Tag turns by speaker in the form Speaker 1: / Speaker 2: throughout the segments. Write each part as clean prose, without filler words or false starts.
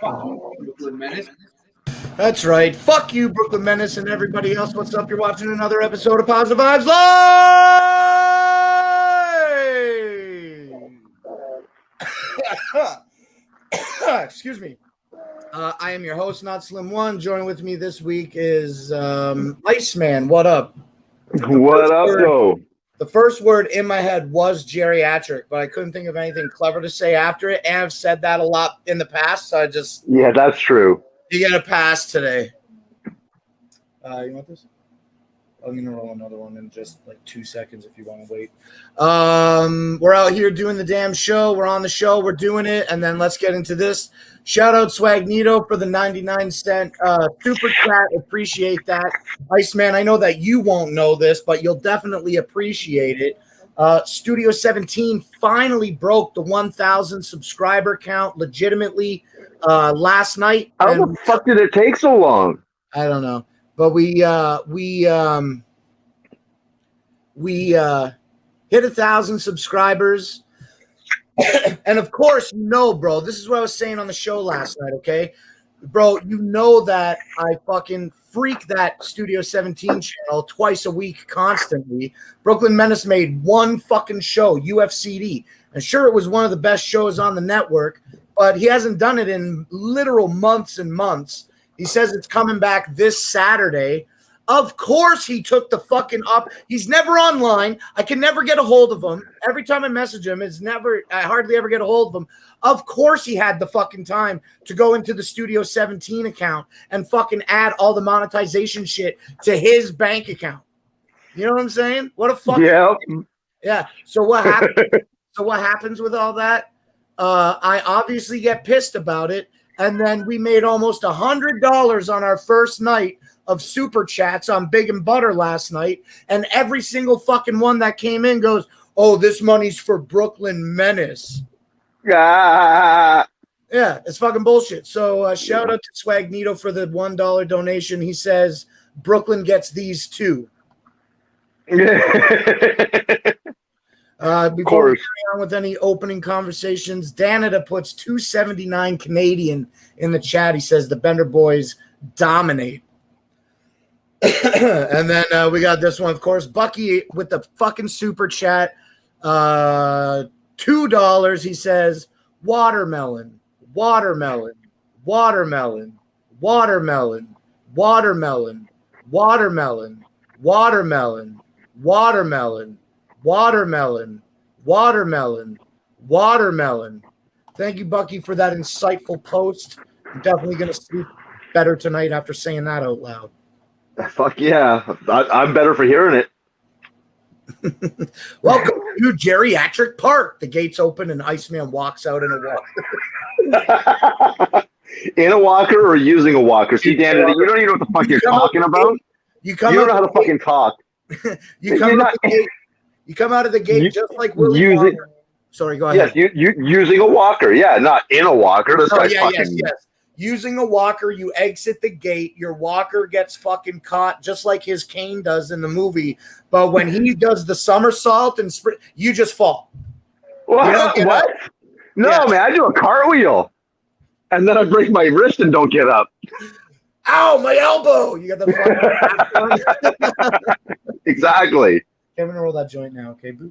Speaker 1: Brooklyn Menace. That's right. Fuck you, Brooklyn Menace, and everybody else. What's up? You're watching another episode of Positive Vibes Live. Excuse me. I am your host, Not Slim One. Joining with me this week is Iceman. What up?
Speaker 2: What up, though?
Speaker 1: The first word in my head was geriatric, but I couldn't think of anything clever to say after it. And I've said that a lot in the past, so I just...
Speaker 2: Yeah, that's true.
Speaker 1: You get a pass today. You want this? I'm going to roll another one in just like 2 seconds if you want to wait. We're out here doing the damn show. We're on the show. We're doing it. And then let's get into this. Shout out Swagnito for the 99-cent super chat. Appreciate that. Iceman, I know that you won't know this, but you'll definitely appreciate it. Studio 17 finally broke the 1,000 subscriber count legitimately last night.
Speaker 2: How the fuck did it take so long?
Speaker 1: I don't know. But we hit 1,000 subscribers. And of course, bro, this is what I was saying on the show last night, okay? Bro, you know that I fucking freak that Studio 17 channel twice a week constantly. Brooklyn Menace made one fucking show, UFCD. And sure, it was one of the best shows on the network, but he hasn't done it in literal months and months. He says it's coming back this Saturday. Of course he took the fucking up. He's never online. I can never get a hold of him. Every time I message him, I hardly ever get a hold of him. Of course he had the fucking time to go into the Studio 17 account and fucking add all the monetization shit to his bank account. You know what I'm saying? What a fucking yeah. So what happens with all that? I obviously get pissed about it. And then we made almost $100 on our first night of super chats on Big and Butter last night. And every single fucking one that came in goes, oh, this money's for Brooklyn Menace. Yeah, it's fucking bullshit. So shout out to Swagnito for the $1 donation. He says Brooklyn gets these too. Before we carry on with any opening conversations, Danita puts 279 Canadian in the chat. He says the Bender boys dominate. And then we got this one, of course. Bucky with the fucking super chat. $2. He says, watermelon, watermelon, watermelon, watermelon, watermelon, watermelon, watermelon, watermelon, watermelon, watermelon, watermelon. Thank you, Bucky, for that insightful post. I'm definitely going to sleep better tonight after saying that out loud.
Speaker 2: Fuck yeah. I'm better for hearing it.
Speaker 1: Welcome to Geriatric Park. The gates open and Iceman walks out in a walker.
Speaker 2: In a walker or using a walker? See, Dan, you don't even know what the fuck you're talking about. You don't know how to fucking talk.
Speaker 1: You come out of the gate just like Willie Wonka. Sorry, go ahead.
Speaker 2: Yes, you using a walker. Yeah, not in a walker. This guy's fucking...
Speaker 1: Yes. Using a walker, you exit the gate. Your walker gets fucking caught just like his cane does in the movie. But when he does the somersault and sprint, you just fall.
Speaker 2: What? No, man, I do a cartwheel. And then I break my wrist and don't get up.
Speaker 1: Ow, my elbow! You got the fucking
Speaker 2: Exactly.
Speaker 1: Okay, I'm gonna roll that joint now, okay, boo?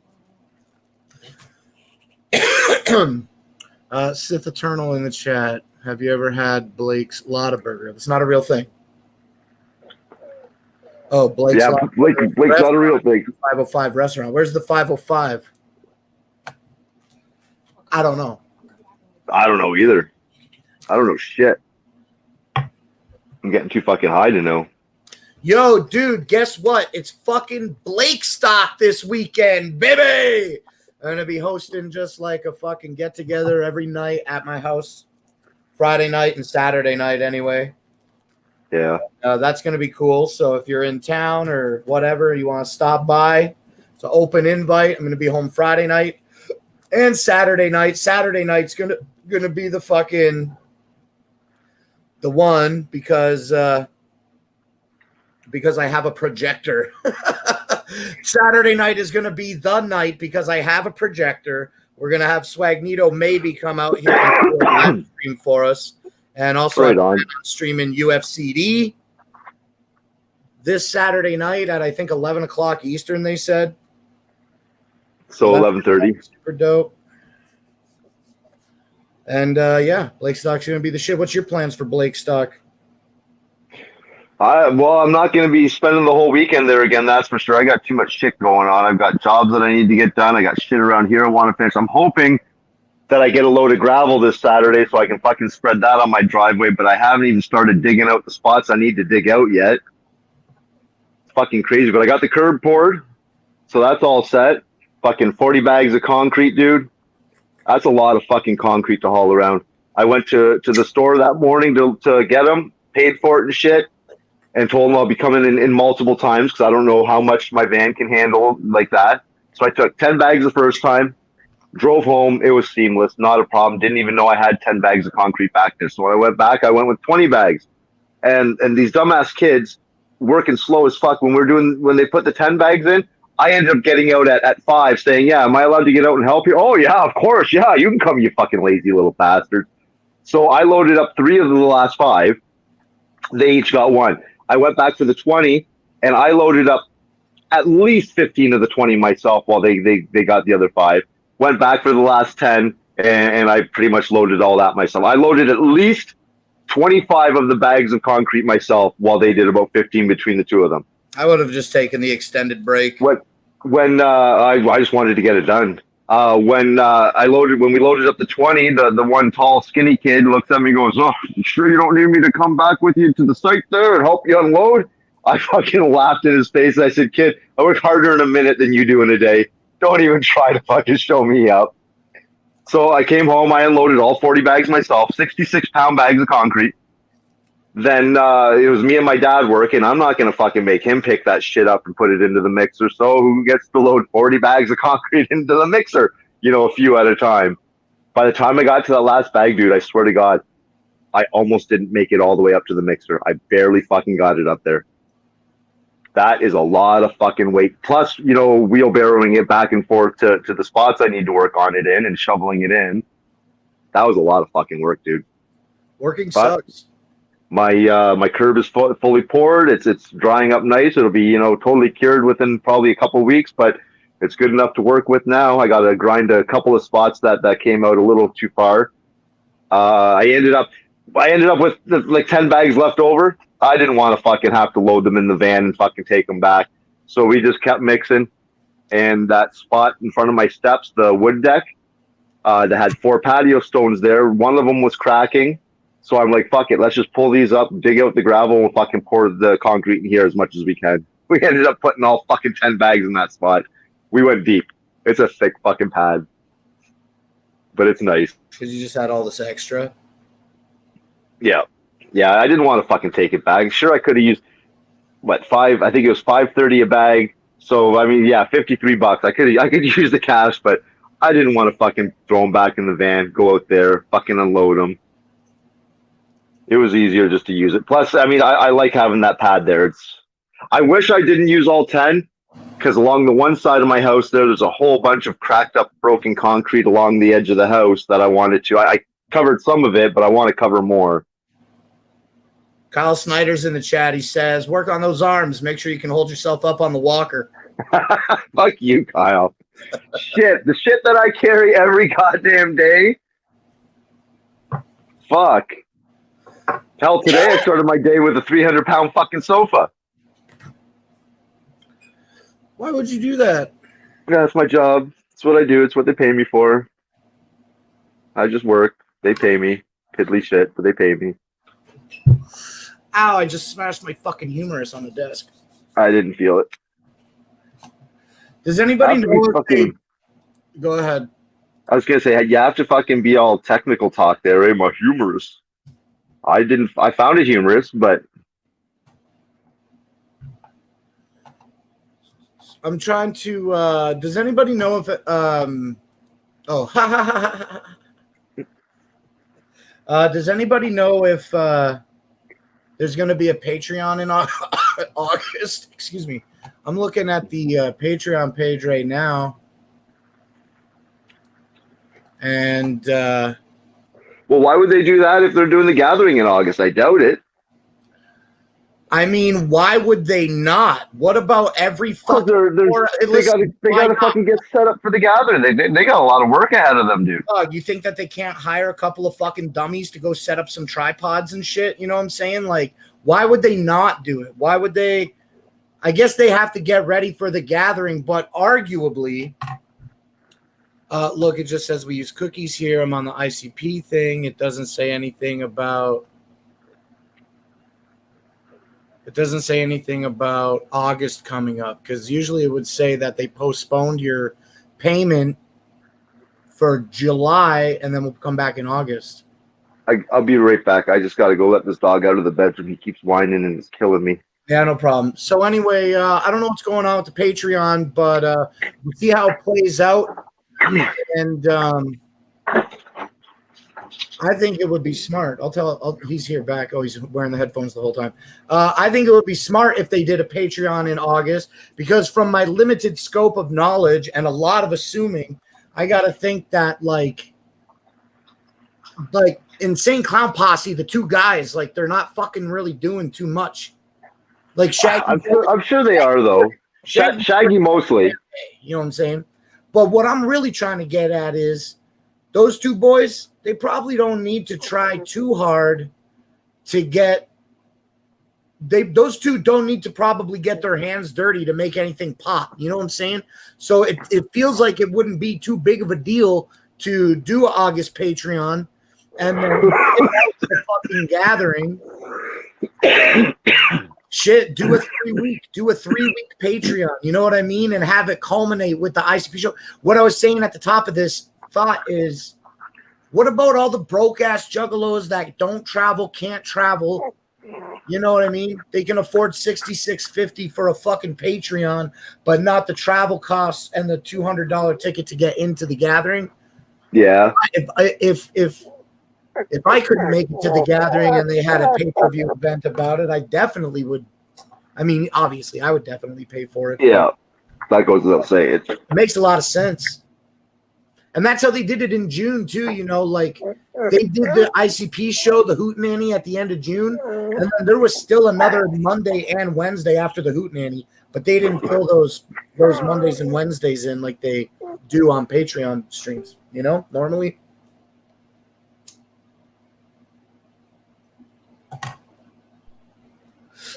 Speaker 1: Sith Eternal in the chat. Have you ever had Blake's Lotta Burger? It's not a real thing. Oh, Blake's Lotta Burger.
Speaker 2: Blake's not a real thing.
Speaker 1: 505 restaurant. Where's the 505? I don't know.
Speaker 2: I don't know either. I don't know shit. I'm getting too fucking high to know.
Speaker 1: Yo, dude, guess what? It's fucking Blake stock this weekend, baby! I'm going to be hosting just like a fucking get-together every night at my house. Friday night and Saturday night anyway.
Speaker 2: Yeah.
Speaker 1: That's going to be cool. So if you're in town or whatever, you want to stop by, it's an open invite. I'm going to be home Friday night and Saturday night. Saturday night's going to be the one because I have a projector. Saturday night is going to be the night because I have a projector. We're going to have Swagnito maybe come out here and do a live stream for us. And also I'm streaming UFCD this Saturday night at, I think, 11 o'clock Eastern, they said.
Speaker 2: So 11:30.
Speaker 1: Super dope. And, Blake Stock's going to be the shit. What's your plans for Blake Stock?
Speaker 2: I'm not going to be spending the whole weekend there again, that's for sure. I got too much shit going on. I've got jobs that I need to get done. I got shit around here I want to finish. I'm hoping that I get a load of gravel this Saturday so I can fucking spread that on my driveway, but I haven't even started digging out the spots I need to dig out yet. It's fucking crazy, but I got the curb poured, so that's all set. Fucking 40 bags of concrete, dude. That's a lot of fucking concrete to haul around. I went to the store that morning to get them, paid for it and shit, and told them I'll be coming in multiple times because I don't know how much my van can handle like that. So I took 10 bags the first time, drove home. It was seamless, not a problem. Didn't even know I had 10 bags of concrete back there. So when I went back, I went with 20 bags. And these dumbass kids working slow as fuck when they put the 10 bags in, I ended up getting out at 5 saying, yeah, am I allowed to get out and help you? Oh, yeah, of course. Yeah, you can come, you fucking lazy little bastards. So I loaded up 3 of the last 5. They each got 1. I went back for the 20, and I loaded up at least 15 of the 20 myself while they got the other 5. Went back for the last 10, and I pretty much loaded all that myself. I loaded at least 25 of the bags of concrete myself while they did about 15 between the two of them.
Speaker 1: I would have just taken the extended break.
Speaker 2: When I just wanted to get it done. When we loaded up the 20, the one tall, skinny kid looks at me and goes, "Oh, you sure you don't need me to come back with you to the site there and help you unload?" I fucking laughed in his face. I said, "Kid, I work harder in a minute than you do in a day. Don't even try to fucking show me up." So I came home. I unloaded all 40 bags myself, 66-pound bags of concrete. Then it was me and my dad working. I'm not going to fucking make him pick that shit up and put it into the mixer. So who gets to load 40 bags of concrete into the mixer? A few at a time. By the time I got to that last bag, dude, I swear to God, I almost didn't make it all the way up to the mixer. I barely fucking got it up there. That is a lot of fucking weight. Plus, wheelbarrowing it back and forth to the spots I need to work on it in and shoveling it in. That was a lot of fucking work, dude.
Speaker 1: Working sucks.
Speaker 2: My curb is fully poured. It's drying up nice. It'll be totally cured within probably a couple of weeks, but it's good enough to work with now. I got to grind a couple of spots that came out a little too far. I ended up with like 10 bags left over. I didn't want to fucking have to load them in the van and fucking take them back. So we just kept mixing. And that spot in front of my steps, the wood deck, that had 4 patio stones there. One of them was cracking. So I'm like, fuck it. Let's just pull these up, dig out the gravel, and fucking pour the concrete in here as much as we can. We ended up putting all fucking 10 bags in that spot. We went deep. It's a thick fucking pad. But it's nice.
Speaker 1: Because you just had all this extra?
Speaker 2: Yeah. Yeah, I didn't want to fucking take it back. Sure, I could have used, I think it was $5.30 a bag. So, I mean, yeah, $53. I could use the cash, but I didn't want to fucking throw them back in the van, go out there, fucking unload them. It was easier just to use it. Plus, I mean, I like having that pad there. I wish I didn't use all 10, because along the one side of my house there's a whole bunch of cracked up, broken concrete along the edge of the house that I wanted to. I covered some of it, but I want to cover more.
Speaker 1: Kyle Snyder's in the chat. He says, work on those arms. Make sure you can hold yourself up on the walker.
Speaker 2: Fuck you, Kyle. Shit. The shit that I carry every goddamn day. Fuck. Hell, today I started my day with a 300-pound fucking sofa.
Speaker 1: Why would you do that?
Speaker 2: Yeah, it's my job. It's what I do. It's what they pay me for. I just work. They pay me. Piddly shit, but they pay me.
Speaker 1: Ow, I just smashed my fucking humerus on the desk.
Speaker 2: I didn't feel it.
Speaker 1: Does anybody know Go ahead.
Speaker 2: I was going to say, you have to fucking be all technical talk there, eh? My humerus. I found it humorous, but
Speaker 1: I'm trying to, does anybody know if, does anybody know if, there's going to be a Patreon in August? Excuse me. I'm looking at the Patreon page right now. And,
Speaker 2: well, why would they do that if they're doing the gathering in August? I doubt it.
Speaker 1: I mean, why would they not? What about every fucking...
Speaker 2: They got to fucking get set up for the gathering. They got a lot of work ahead of them, dude.
Speaker 1: You think that they can't hire a couple of fucking dummies to go set up some tripods and shit? You know what I'm saying? Like, why would they not do it? Why would they... I guess they have to get ready for the gathering, but arguably... look, it just says we use cookies here. I'm on the ICP thing. It doesn't say anything about... It doesn't say anything about August coming up, because usually it would say that they postponed your payment for July and then we'll come back in August.
Speaker 2: I'll be right back. I just got to go let this dog out of the bedroom. He keeps whining and it's killing me.
Speaker 1: Yeah, no problem. So anyway, I don't know what's going on with the Patreon, but we'll see how it plays out.
Speaker 2: Come here.
Speaker 1: And I think it would be smart. He's here back. Oh, he's wearing the headphones the whole time. I think it would be smart if they did a Patreon in August, because from my limited scope of knowledge and a lot of assuming, I got to think that like Insane Clown Posse, the two guys, like they're not fucking really doing too much. Like Shaggy.
Speaker 2: I'm sure they are though. Shaggy mostly.
Speaker 1: You know what I'm saying? But what I'm really trying to get at is those two boys, they probably don't need to try too hard to get those two don't need to probably get their hands dirty to make anything pop. You know what I'm saying? So it feels like it wouldn't be too big of a deal to do an August Patreon and then the fucking gathering. Shit, do a 3-week Patreon. You know what I mean? And have it culminate with the ICP show. What I was saying at the top of this thought is, what about all the broke ass juggalos that don't travel, can't travel? You know what I mean? They can afford $66.50 for a fucking Patreon, but not the travel costs and the $200 ticket to get into the gathering.
Speaker 2: Yeah.
Speaker 1: If I couldn't make it to the gathering and they had a pay-per-view event about it, I definitely would. I mean, obviously, I would definitely pay for it.
Speaker 2: Yeah, that goes without saying.
Speaker 1: It makes a lot of sense. And that's how they did it in June too. You know, like they did the ICP show, the Hootenanny, at the end of June, and then there was still another Monday and Wednesday after the Hootenanny, but they didn't fill those Mondays and Wednesdays in like they do on Patreon streams. You know, normally.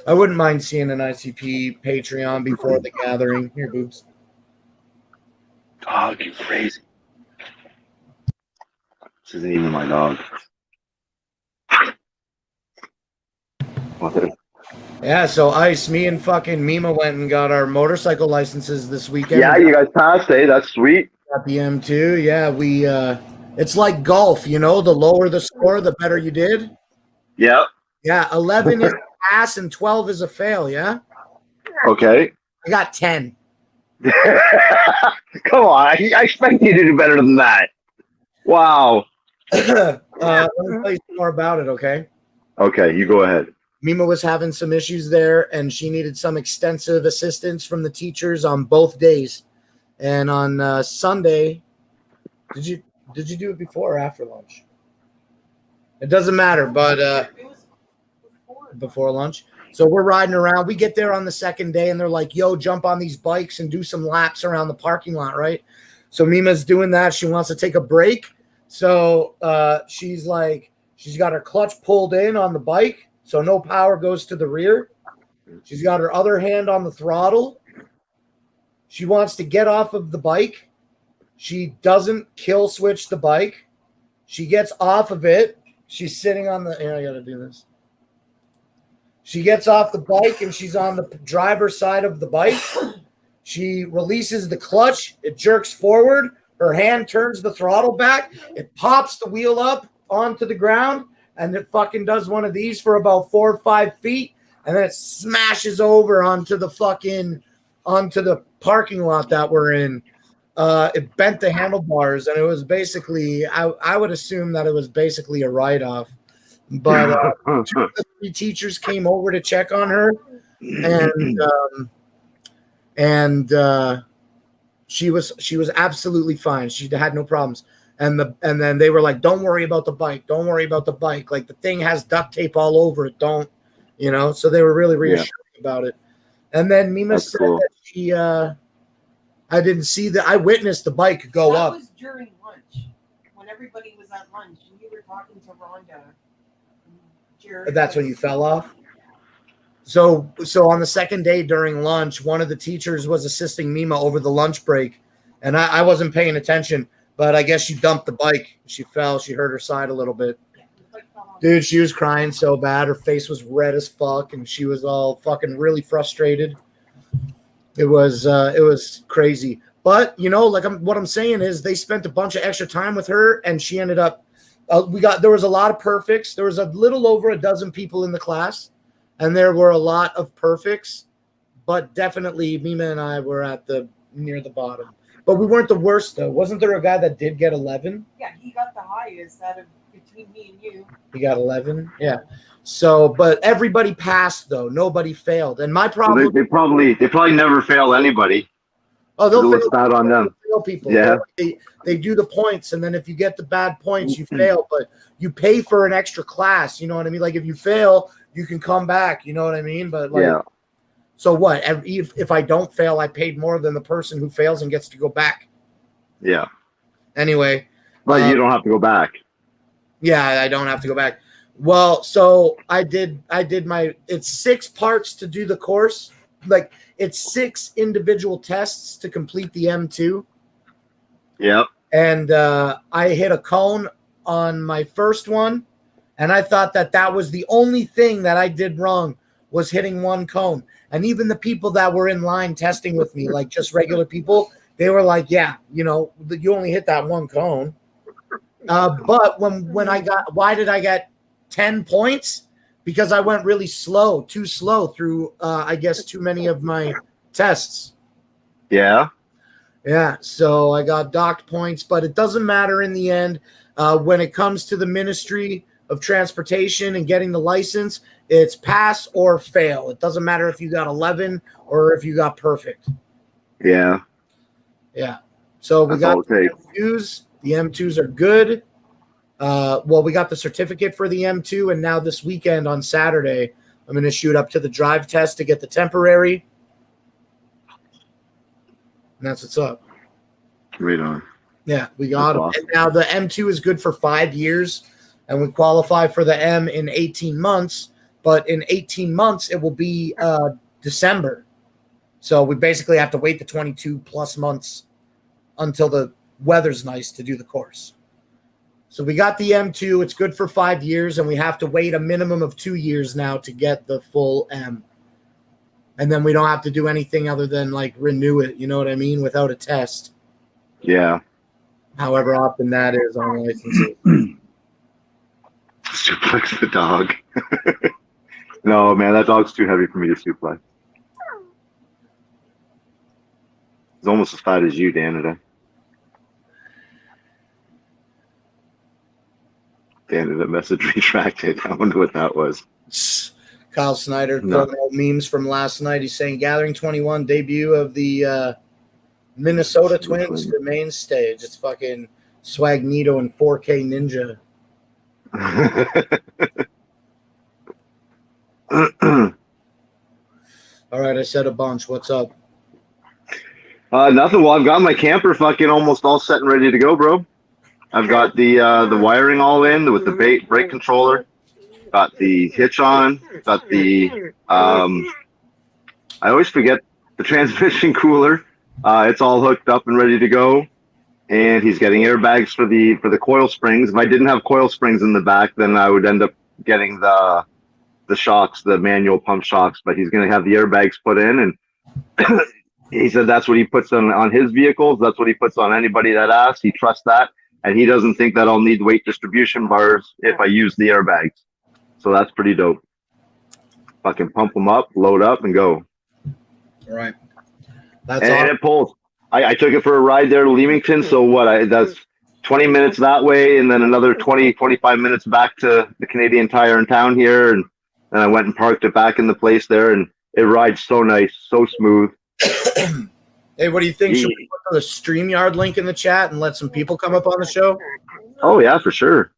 Speaker 1: I wouldn't mind seeing an ICP Patreon before the gathering. Here, boobs.
Speaker 2: Dog, you crazy. This isn't even my dog.
Speaker 1: Yeah, so Ice, me and fucking Mima went and got our motorcycle licenses this weekend.
Speaker 2: Yeah, you guys passed, eh? That's sweet.
Speaker 1: At the M2, yeah, we it's like golf, you know, the lower the score, the better you did.
Speaker 2: Yeah.
Speaker 1: Yeah, 11 is a pass and 12 is a fail, yeah?
Speaker 2: Okay.
Speaker 1: I got 10.
Speaker 2: Come on, I expect you to do better than that. Wow.
Speaker 1: Let me tell you more about it, okay?
Speaker 2: Okay, you go ahead.
Speaker 1: Mima was having some issues there, and she needed some extensive assistance from the teachers on both days. And on Sunday, did you do it before or after lunch? It doesn't matter, but before lunch. So we're riding around. We get there on the second day, and they're like, yo, jump on these bikes and do some laps around the parking lot, right? So Mima's doing that. She wants to take a break. So she's got her clutch pulled in on the bike, so no power goes to the rear. She's got her other hand on the throttle. She wants to get off of the bike. She doesn't kill switch the bike. She gets off of it. She's sitting on the, I gotta do this. She gets off the bike and she's on the driver's side of the bike. She releases the clutch. It jerks forward. Her hand turns the throttle back. It pops the wheel up onto the ground, and it fucking does one of these for about 4 or 5 feet, and then it smashes over onto the parking lot that we're in. It bent the handlebars, and it was basically, I would assume that it was basically a write-off. But 2 of the 3 teachers came over to check on her, and she was absolutely fine. She had no problems. And then they were like, "Don't worry about the bike. Don't worry about the bike. Like, the thing has duct tape all over it. Don't, you know." So they were really reassuring about it. And then Mima said that she, I didn't see that. I witnessed the bike go up.
Speaker 3: That was during lunch, when everybody was at lunch, and you were talking to Rhonda.
Speaker 1: That's when you fell off. So on the second day during lunch, one of the teachers was assisting Mima over the lunch break, and I wasn't paying attention, but I guess she dumped the bike. She fell. She hurt her side a little bit. Dude, she was crying so bad. Her face was red as fuck, and she was all fucking really frustrated. It was crazy. But, you know, like what I'm saying is they spent a bunch of extra time with her, and she ended up there was a lot of perfects. There was a little over a dozen people in the class, and there were a lot of perfects, but definitely Mima and I were at near the bottom. But we weren't the worst, though. Wasn't there a guy that did get 11?
Speaker 3: Yeah, he got the highest out of between me and you.
Speaker 1: He got 11? Yeah. So, but everybody passed, though. Nobody failed. And my problem...
Speaker 2: They probably never fail anybody.
Speaker 1: Oh, they'll fail.
Speaker 2: It's bad on them.
Speaker 1: Fail people.
Speaker 2: Yeah.
Speaker 1: They do the points, and then if you get the bad points, you fail. But you pay for an extra class. You know what I mean? Like, if you fail, you can come back. You know what I mean? But like,
Speaker 2: yeah.
Speaker 1: So what? If I don't fail, I paid more than the person who fails and gets to go back.
Speaker 2: Yeah.
Speaker 1: Anyway.
Speaker 2: But you don't have to go back.
Speaker 1: Yeah, I don't have to go back. Well, so I did it's 6 parts to do the course. Like, it's 6 individual tests to complete the M2.
Speaker 2: Yep.
Speaker 1: And I hit a cone on my first one, and I thought that was the only thing that I did wrong, was hitting one cone. And even the people that were in line testing with me, like just regular people, they were like, yeah, you know, you only hit that one cone. But why did I get 10 points? Because I went really slow, too slow through, I guess, too many of my tests.
Speaker 2: Yeah.
Speaker 1: Yeah, so I got docked points, but it doesn't matter in the end. When it comes to the Ministry of Transportation and getting the license, it's pass or fail. It doesn't matter if you got 11 or if you got perfect.
Speaker 2: Yeah.
Speaker 1: Yeah. So we
Speaker 2: That's
Speaker 1: got
Speaker 2: all it
Speaker 1: the
Speaker 2: takes.
Speaker 1: M2s. The M2s are good. Well, we got the certificate for the M2, and now this weekend on Saturday, I'm going to shoot up to the drive test to get the temporary. And that's what's up.
Speaker 2: Right on.
Speaker 1: Yeah, we got them.
Speaker 2: Awesome.
Speaker 1: And now the M2 is good for 5 years, and we qualify for the M in 18 months. But in 18 months, it will be December. So we basically have to wait the 22 plus months until the weather's nice to do the course. So we got the M2. It's good for 5 years, and we have to wait a minimum of 2 years now to get the full M. And then we don't have to do anything other than like renew it, you know what I mean, without a test.
Speaker 2: Yeah.
Speaker 1: However often that is on licenses.
Speaker 2: Suplex the dog. No, man, that dog's too heavy for me to suplex. He's almost as fat as you, Danita. Danita message retracted. I wonder what that was.
Speaker 1: Kyle Snyder pulling out memes from last night. He's saying Gathering 21 debut of the Minnesota Twins for main stage. It's fucking Swagnito and 4K Ninja. All right, I said a bunch. What's up?
Speaker 2: Nothing. Well, I've got my camper fucking almost all set and ready to go, bro. I've got the wiring all in with the brake controller. Got the hitch on. Got the I always forget the transmission cooler. It's all hooked up and ready to go. And he's getting airbags for the coil springs. If I didn't have coil springs in the back, then I would end up getting the shocks, the manual pump shocks. But he's going to have the airbags put in, and he said that's what he puts on his vehicles. That's what he puts on anybody that asks. He trusts that, and he doesn't think that I'll need weight distribution bars if I use the airbags. So that's pretty dope. Fucking pump them up, load up, and go.
Speaker 1: All right. That's
Speaker 2: and
Speaker 1: awesome.
Speaker 2: It pulls. I took it for a ride there to Leamington. So what? That's 20 minutes that way, and then another 25 minutes back to the Canadian Tire in town here. And then I went and parked it back in the place there, and it rides so nice, so smooth.
Speaker 1: Hey, what do you think? Should we put the StreamYard link in the chat and let some people come up on the show?
Speaker 2: Oh, yeah, for sure.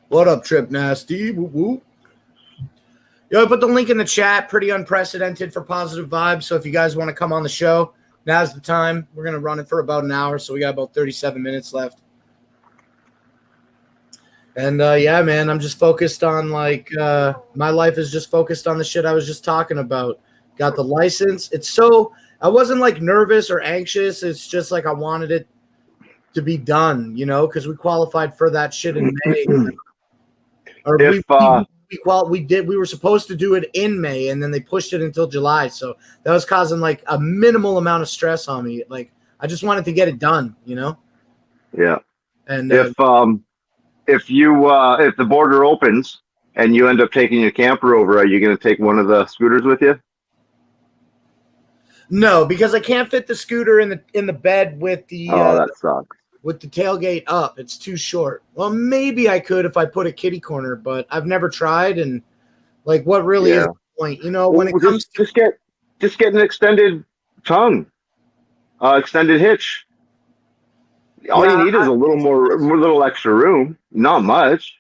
Speaker 1: What up, Trip Nasty? Woo woo. Yo, I put the link in the chat. Pretty unprecedented for Positive Vibes. So if you guys want to come on the show, now's the time. We're going to run it for about an hour, so we got about 37 minutes left. And, yeah, man, I'm just focused on, like, my life is just focused on the shit I was just talking about. Got the license. I wasn't, like, nervous or anxious. It's just, like, I wanted it to be done, you know, because we qualified for that shit in May. Or we were supposed to do it in May, and then they pushed it until July. So that was causing, like, a minimal amount of stress on me. Like, I just wanted to get it done, you know?
Speaker 2: Yeah.
Speaker 1: And
Speaker 2: if the border opens and you end up taking your camper over, are you going to take one of the scooters with you?
Speaker 1: No, because I can't fit the scooter in the bed with the
Speaker 2: that sucks.
Speaker 1: With the tailgate up. It's too short. Well, maybe I could if I put a kitty corner, but I've never tried. And like, what really is the point? You know, when it comes to
Speaker 2: just get an extended tongue, extended hitch. All you need is a little extra room. Not much.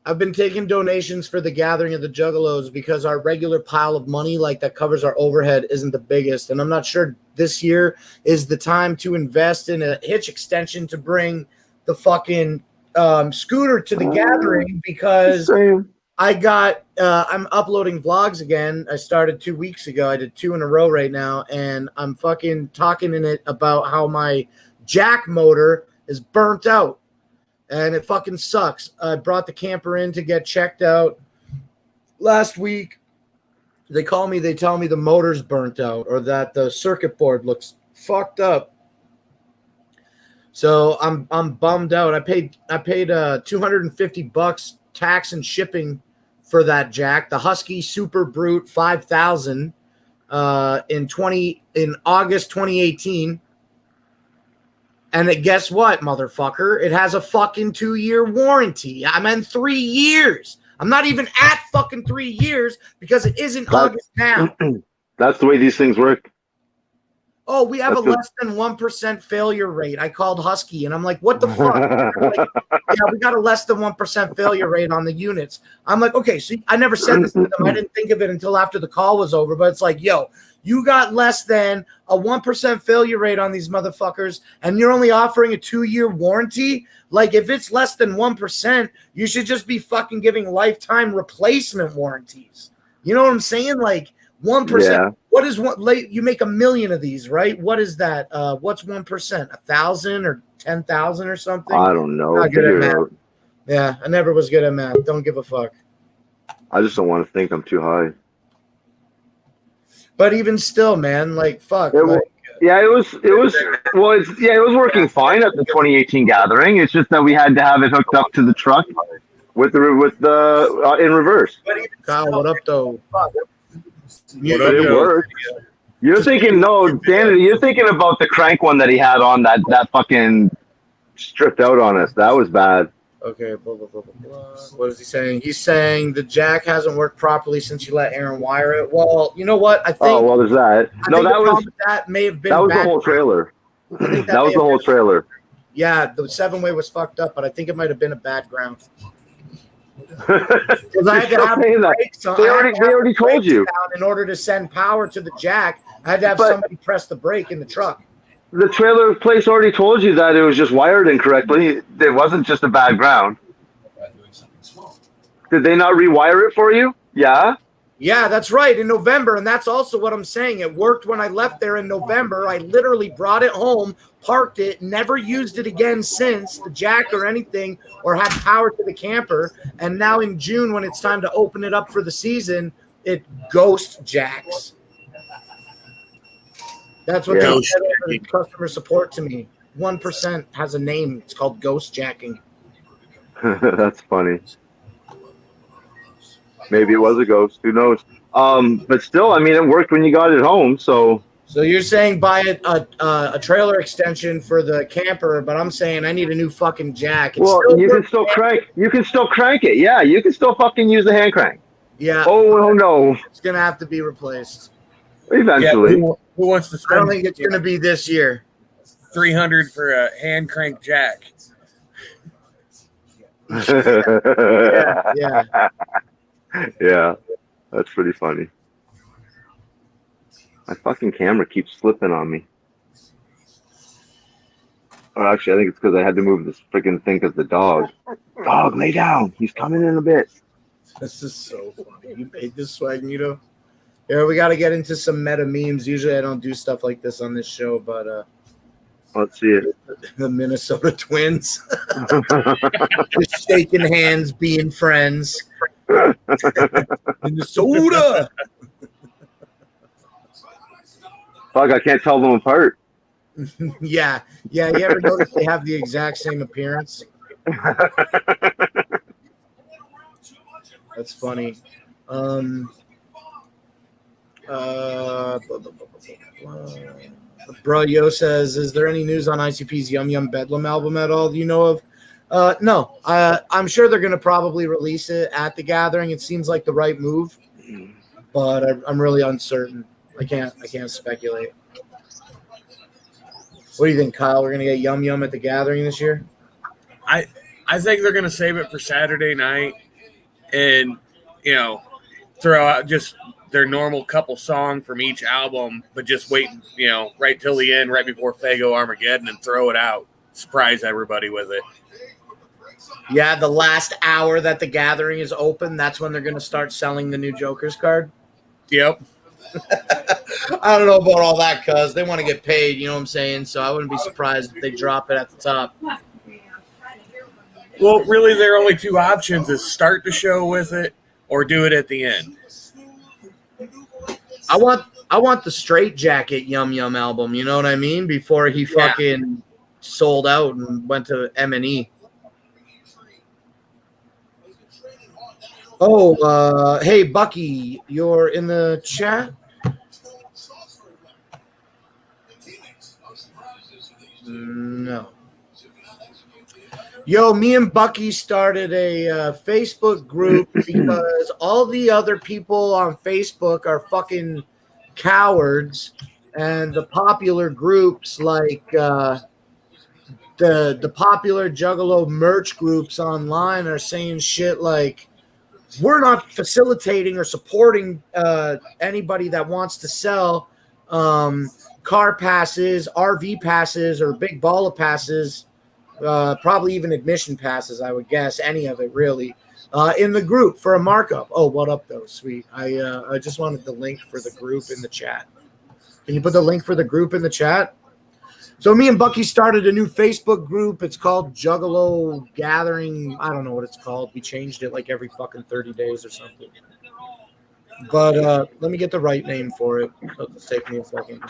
Speaker 1: I've been taking donations for the gathering of the Juggalos because our regular pile of money, like that covers our overhead, isn't the biggest. And I'm not sure this year is the time to invest in a hitch extension to bring the fucking scooter to the gathering because I'm uploading vlogs again. I started 2 weeks ago. I did 2 in a row right now. And I'm fucking talking in it about how my jack motor is burnt out. And it fucking sucks. I brought the camper in to get checked out last week. They call me. They tell me the motor's burnt out or that the circuit board looks fucked up. So I'm bummed out. I paid $250 tax and shipping for that jack. The Husky Super Brute 5000 in August 2018. And guess what, motherfucker? It has a fucking 2-year warranty. I'm in 3 years. I'm not even at fucking 3 years because it isn't August now.
Speaker 2: That's the way these things work.
Speaker 1: Oh, we have a less than 1% failure rate. I called Husky, and I'm like, what the fuck? Like, yeah, we got a less than 1% failure rate on the units. I'm like, okay, so I never said this to them. I didn't think of it until after the call was over, but it's like, yo, you got less than a 1% failure rate on these motherfuckers, and you're only offering a 2-year warranty? Like, if it's less than 1%, you should just be fucking giving lifetime replacement warranties. You know what I'm saying? Like, 1%.
Speaker 2: Yeah.
Speaker 1: What is one? You make 1 million of these, right? What is that? What's 1%? 1,000 or 10,000 or something?
Speaker 2: I don't know.
Speaker 1: Not good at math. Yeah, I never was good at math. Don't give a fuck.
Speaker 2: I just don't want to think I'm too high.
Speaker 1: But even still, man, like fuck.
Speaker 2: It was working fine at the 2018 gathering. It's just that we had to have it hooked up to the truck with the in reverse.
Speaker 1: Kyle, what up though?
Speaker 2: But it worked. You're thinking, Dan, you're thinking about the crank one that he had on that fucking stripped out on us. That was bad.
Speaker 1: Okay, blah, blah, blah, blah, blah. What is he saying? He's saying the jack hasn't worked properly since you let Aaron wire it. Well, you know what? I think.
Speaker 2: Oh, well, there's that.
Speaker 1: That may have been.
Speaker 2: That was the whole trailer. That was the whole trailer.
Speaker 1: Yeah, the 7-way was fucked up, but I think it might have been a bad ground. Because I had to have brakes on.
Speaker 2: They already told you.
Speaker 1: In order to send power to the jack, I had to have somebody press the brake in the truck.
Speaker 2: The trailer place already told you that it was just wired incorrectly. It wasn't just a bad ground. Did they not rewire it for you? Yeah?
Speaker 1: Yeah, that's right, in November, and that's also what I'm saying. It worked when I left there in November. I literally brought it home, parked it, never used it again since, the jack or anything, or had power to the camper. And now in June, when it's time to open it up for the season, it ghost jacks. That's what they said over customer support to me. 1% has a name. It's called ghost jacking.
Speaker 2: That's funny. Maybe it was a ghost. Who knows? But still, I mean, it worked when you got it home. So
Speaker 1: you're saying buy a trailer extension for the camper, but I'm saying I need a new fucking jack.
Speaker 2: You can still crank. You can still crank it. Yeah, you can still fucking use the hand crank.
Speaker 1: Yeah.
Speaker 2: Oh no.
Speaker 1: It's gonna have to be replaced.
Speaker 2: Eventually.
Speaker 4: Yeah, who wants to spend?
Speaker 1: I don't think it's gonna be this year.
Speaker 4: $300 for a hand crank jack.
Speaker 1: Yeah.
Speaker 2: Yeah, that's pretty funny. My fucking camera keeps slipping on me. Or actually, I think it's because I had to move this freaking thing because the dog. Dog, lay down. He's coming in a bit.
Speaker 1: This is so funny. You made this Swagnito. Yeah, we got to get into some meta memes. Usually I don't do stuff like this on this show, but
Speaker 2: let's see it.
Speaker 1: The Minnesota Twins. Just shaking hands, being friends. Minnesota.
Speaker 2: Fuck, I can't tell them apart.
Speaker 1: Yeah. You ever notice they have the exact same appearance? That's funny. Bro Yo says, is there any news on ICP's Yum Yum Bedlam album at all? Do you know of? No. I'm sure they're going to probably release it at the gathering. It seems like the right move, but I'm really uncertain. I can't speculate. What do you think, Kyle? We're going to get Yum Yum at the gathering this year?
Speaker 4: I think they're going to save it for Saturday night and, throw out just their normal couple song from each album, but just wait, right till the end, right before Faygo Armageddon, and throw it out. Surprise everybody with it.
Speaker 1: Yeah, the last hour that the gathering is open, that's when they're going to start selling the new Joker's card.
Speaker 4: Yep.
Speaker 1: I don't know about all that, cuz they want to get paid, you know what I'm saying? So I wouldn't be surprised if they drop it at the top.
Speaker 4: Well, really, there are only two options: is start the show with it or do it at the end.
Speaker 1: I want the Straight Jacket Yum Yum album, you know what I mean? Before he fucking sold out and went to M&E. Oh, hey, Bucky, you're in the chat? No. Yo, me and Bucky started a Facebook group because all the other people on Facebook are fucking cowards, and the popular groups like the popular Juggalo merch groups online are saying shit like, we're not facilitating or supporting anybody that wants to sell car passes, RV passes, or big baller passes, probably even admission passes, I would guess, any of it really, in the group for a markup. Oh, what up, though? Sweet. I just wanted the link for the group in the chat. Can you put the link for the group in the chat? So me and Bucky started a new Facebook group. It's called Juggalo Gathering. I don't know what it's called. We changed it like every fucking 30 days or something. But let me get the right name for it. It'll take me a second.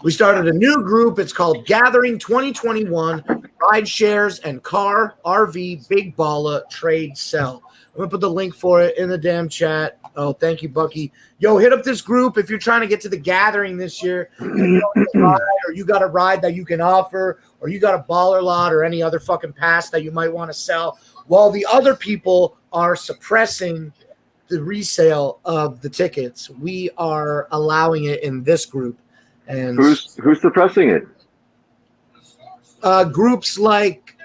Speaker 1: We started a new group. It's called Gathering 2021 Ride Shares and Car, RV, Big Balla Trade Sell. I'm going to put the link for it in the damn chat. Oh, thank you, Bucky. Yo, hit up this group if you're trying to get to the gathering this year. Or you got a ride that you can offer, or you got a baller lot or any other fucking pass that you might want to sell, while the other people are suppressing the resale of the tickets. We are allowing it in this group. And
Speaker 2: who's suppressing it?
Speaker 1: Groups like,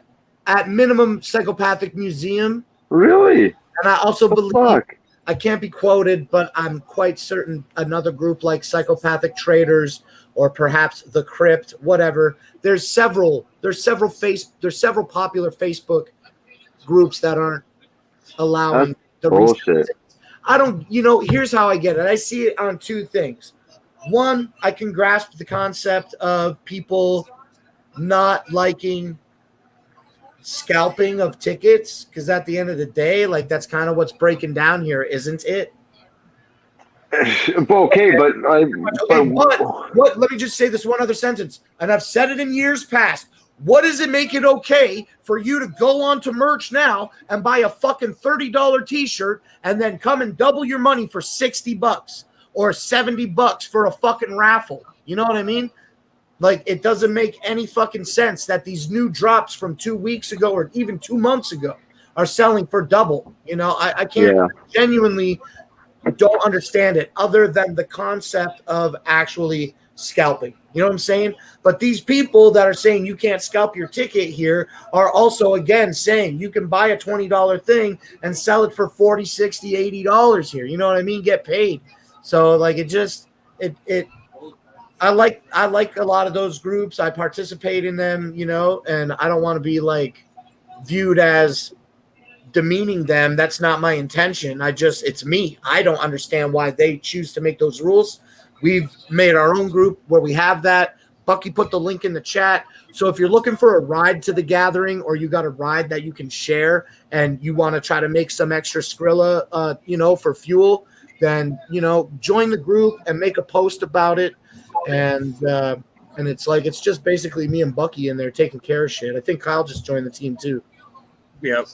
Speaker 1: at minimum, Psychopathic Museum.
Speaker 2: Really?
Speaker 1: And I also believe,
Speaker 2: fuck?
Speaker 1: I can't be quoted, but I'm quite certain another group like Psychopathic Traders or perhaps The Crypt, whatever. There's several popular Facebook groups that aren't allowing the
Speaker 2: bullshit.
Speaker 1: I don't, here's how I get it. I see it on two things. One, I can grasp the concept of people not liking scalping of tickets, because at the end of the day, like, that's kind of what's breaking down here, isn't it?
Speaker 2: Okay, but
Speaker 1: what? Let me just say this one other sentence, and I've said it in years past. What does it make it okay for you to go on to merch now and buy a fucking $30 t-shirt and then come and double your money for $60 or $70 for a fucking raffle? You know what I mean? Like, it doesn't make any fucking sense that these new drops from 2 weeks ago or even 2 months ago are selling for double. I can't genuinely don't understand it, other than the concept of actually scalping. You know what I'm saying? But these people that are saying you can't scalp your ticket here are also, again, saying you can buy a $20 thing and sell it for $40, $60, $80 here. You know what I mean? Get paid. So, like, I like a lot of those groups. I participate in them, and I don't want to be like viewed as demeaning them. That's not my intention. It's me. I don't understand why they choose to make those rules. We've made our own group where we have that. Bucky put the link in the chat. So if you're looking for a ride to the gathering, or you got a ride that you can share and you want to try to make some extra Skrilla, for fuel, then, join the group and make a post about it. And it's just basically me and Bucky in there taking care of shit. I think Kyle just joined the team too.
Speaker 4: Yep.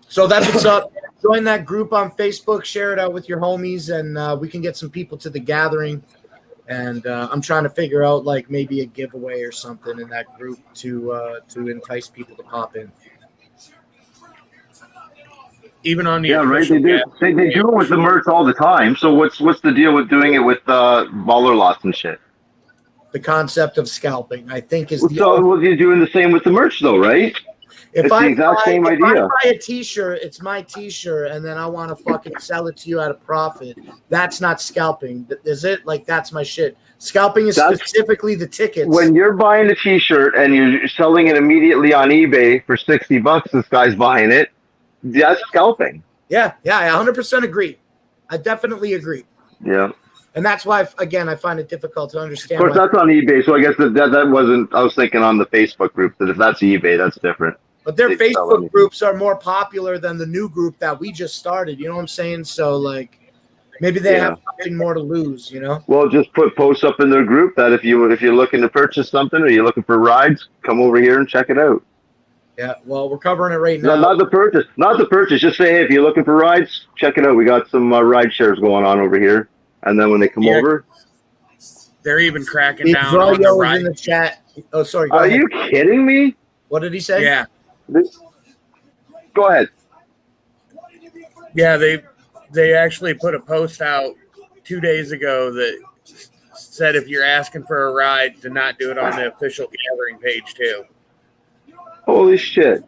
Speaker 1: So that's what's up. Join that group on Facebook, share it out with your homies, and we can get some people to the gathering. And I'm trying to figure out, like, maybe a giveaway or something in that group to entice people to pop in.
Speaker 4: Even on the
Speaker 2: right. They do it with the merch all the time. So what's the deal with doing it with baller lots and shit?
Speaker 1: The concept of scalping, I think, is
Speaker 2: you're doing the same with the merch, though, right? It's the exact same idea.
Speaker 1: If I buy a t-shirt, it's my t-shirt, and then I want to fucking sell it to you at a profit. That's not scalping, is it? Like, that's my shit. Scalping is specifically the tickets.
Speaker 2: When you're buying a t-shirt and you're selling it immediately on eBay for $60, this guy's buying it. That's scalping.
Speaker 1: Yeah, I 100% agree. I definitely agree.
Speaker 2: Yeah.
Speaker 1: And that's why, again, I find it difficult to understand.
Speaker 2: Of course, that's on eBay, so I guess that wasn't – I was thinking on the Facebook group that if that's eBay, that's different.
Speaker 1: But their Facebook groups are more popular than the new group that we just started. You know what I'm saying? So, like, maybe they have nothing more to lose,
Speaker 2: Well, just put posts up in their group that if you're looking to purchase something or you're looking for rides, come over here and check it out.
Speaker 1: Yeah, well, we're covering it right now.
Speaker 2: No, not the purchase. Just say, hey, if you're looking for rides, check it out. We got some ride shares going on over here. And then when they come over,
Speaker 4: they're even cracking down on the ride.
Speaker 1: In the chat. Oh, sorry.
Speaker 2: Are you kidding me?
Speaker 1: What did he say?
Speaker 4: Yeah.
Speaker 2: Go ahead.
Speaker 4: Yeah, they actually put a post out 2 days ago that said if you're asking for a ride, to not do it on the official gathering page too.
Speaker 2: Holy shit.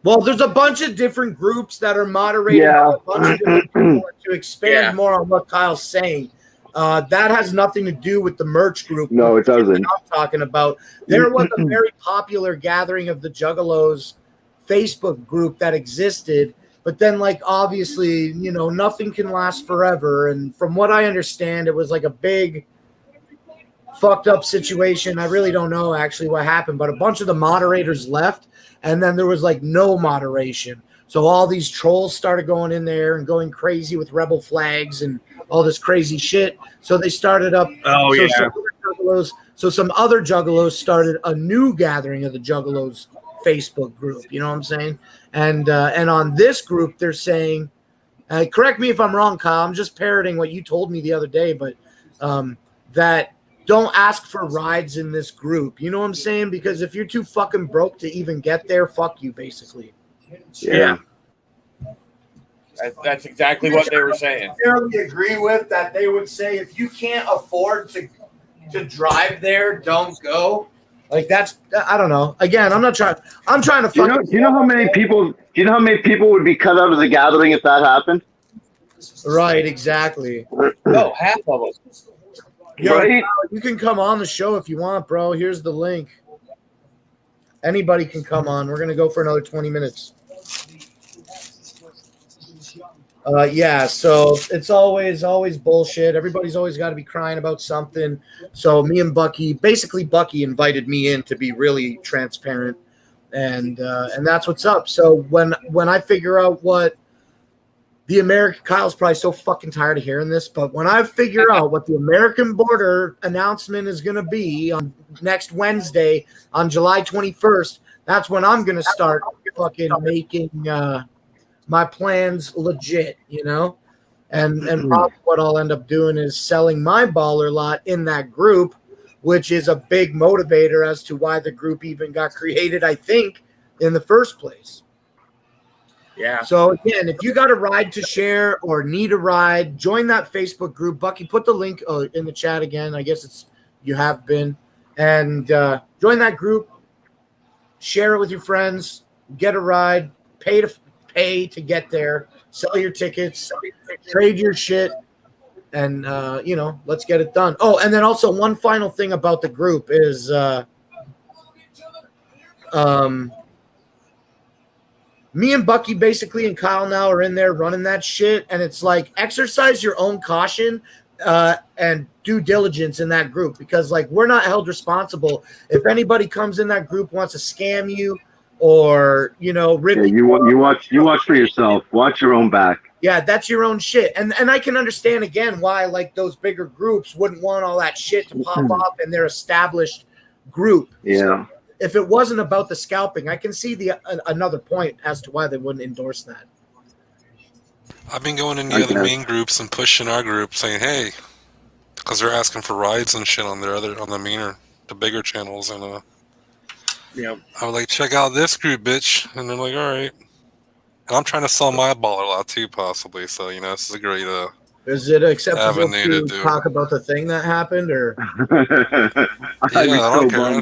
Speaker 1: Well, there's a bunch of different groups that are moderated by a bunch of different people. To expand more on what Kyle's saying, that has nothing to do with the merch group.
Speaker 2: No, it doesn't.
Speaker 1: I'm talking about. There was a very popular gathering of the Juggalos Facebook group that existed, but then, like, obviously, you know, nothing can last forever. And from what I understand, it was like a big fucked up situation. I really don't know actually what happened, but a bunch of the moderators left, and then there was like no moderation. So all these trolls started going in there and going crazy with rebel flags and all this crazy shit. So they started up. So some other Juggalos started a new gathering of the Juggalos Facebook group. You know what I'm saying? And on this group, they're saying, correct me if I'm wrong, Kyle. I'm just parroting what you told me the other day, but that don't ask for rides in this group. You know what I'm saying? Because if you're too fucking broke to even get there, fuck you, basically.
Speaker 4: Yeah. That's exactly what they were saying.
Speaker 1: I really agree with that. They would say if you can't afford to drive there, don't go. Like that's, I don't know. Again, I'm trying to.
Speaker 2: Do you know how many people? Do you know how many people would be cut out of the gathering if that happened?
Speaker 1: Right, exactly.
Speaker 4: Oh, half of them.
Speaker 1: Yo, right? You can come on the show if you want, bro. Here's the link. Anybody can come on. We're gonna go for another 20 minutes. Yeah, so it's always bullshit. Everybody's always got to be crying about something. So me and Bucky invited me in to be really transparent, and that's what's up. So when I figure out what the American, Kyle's probably so fucking tired of hearing this, but when I figure out what the American border announcement is going to be on next Wednesday on July 21st, that's when I'm going to start fucking making my plans legit, you know? And probably what I'll end up doing is selling my baller lot in that group, which is a big motivator as to why the group even got created, I think, in the first place.
Speaker 4: Yeah.
Speaker 1: So again, if you got a ride to share or need a ride, join that Facebook group. Bucky, put the link in the chat again. I guess you have been. And join that group. Share it with your friends. Get a ride. Pay to get there. Sell your tickets. Trade your shit. And, let's get it done. Oh, and then also one final thing about the group is me and Bucky basically and Kyle now are in there running that shit. And it's like exercise your own caution and due diligence in that group, because like we're not held responsible. If anybody comes in that group, wants to scam you or, rip
Speaker 2: you watch for yourself. Watch your own back.
Speaker 1: Yeah, that's your own shit. And I can understand again why like those bigger groups wouldn't want all that shit to pop off in their established group.
Speaker 2: Yeah.
Speaker 1: So, if it wasn't about the scalping, I can see another point as to why they wouldn't endorse that.
Speaker 5: I've been going in the other main groups and pushing our group, saying, "Hey," because they're asking for rides and shit on the bigger channels, and I was like, "Check out this group, bitch," and they're like, "All right." And I'm trying to sell my baller lot too, possibly. So this is a great
Speaker 1: Is it acceptable
Speaker 5: avenue
Speaker 1: to talk about the thing that happened, or?
Speaker 5: I don't care.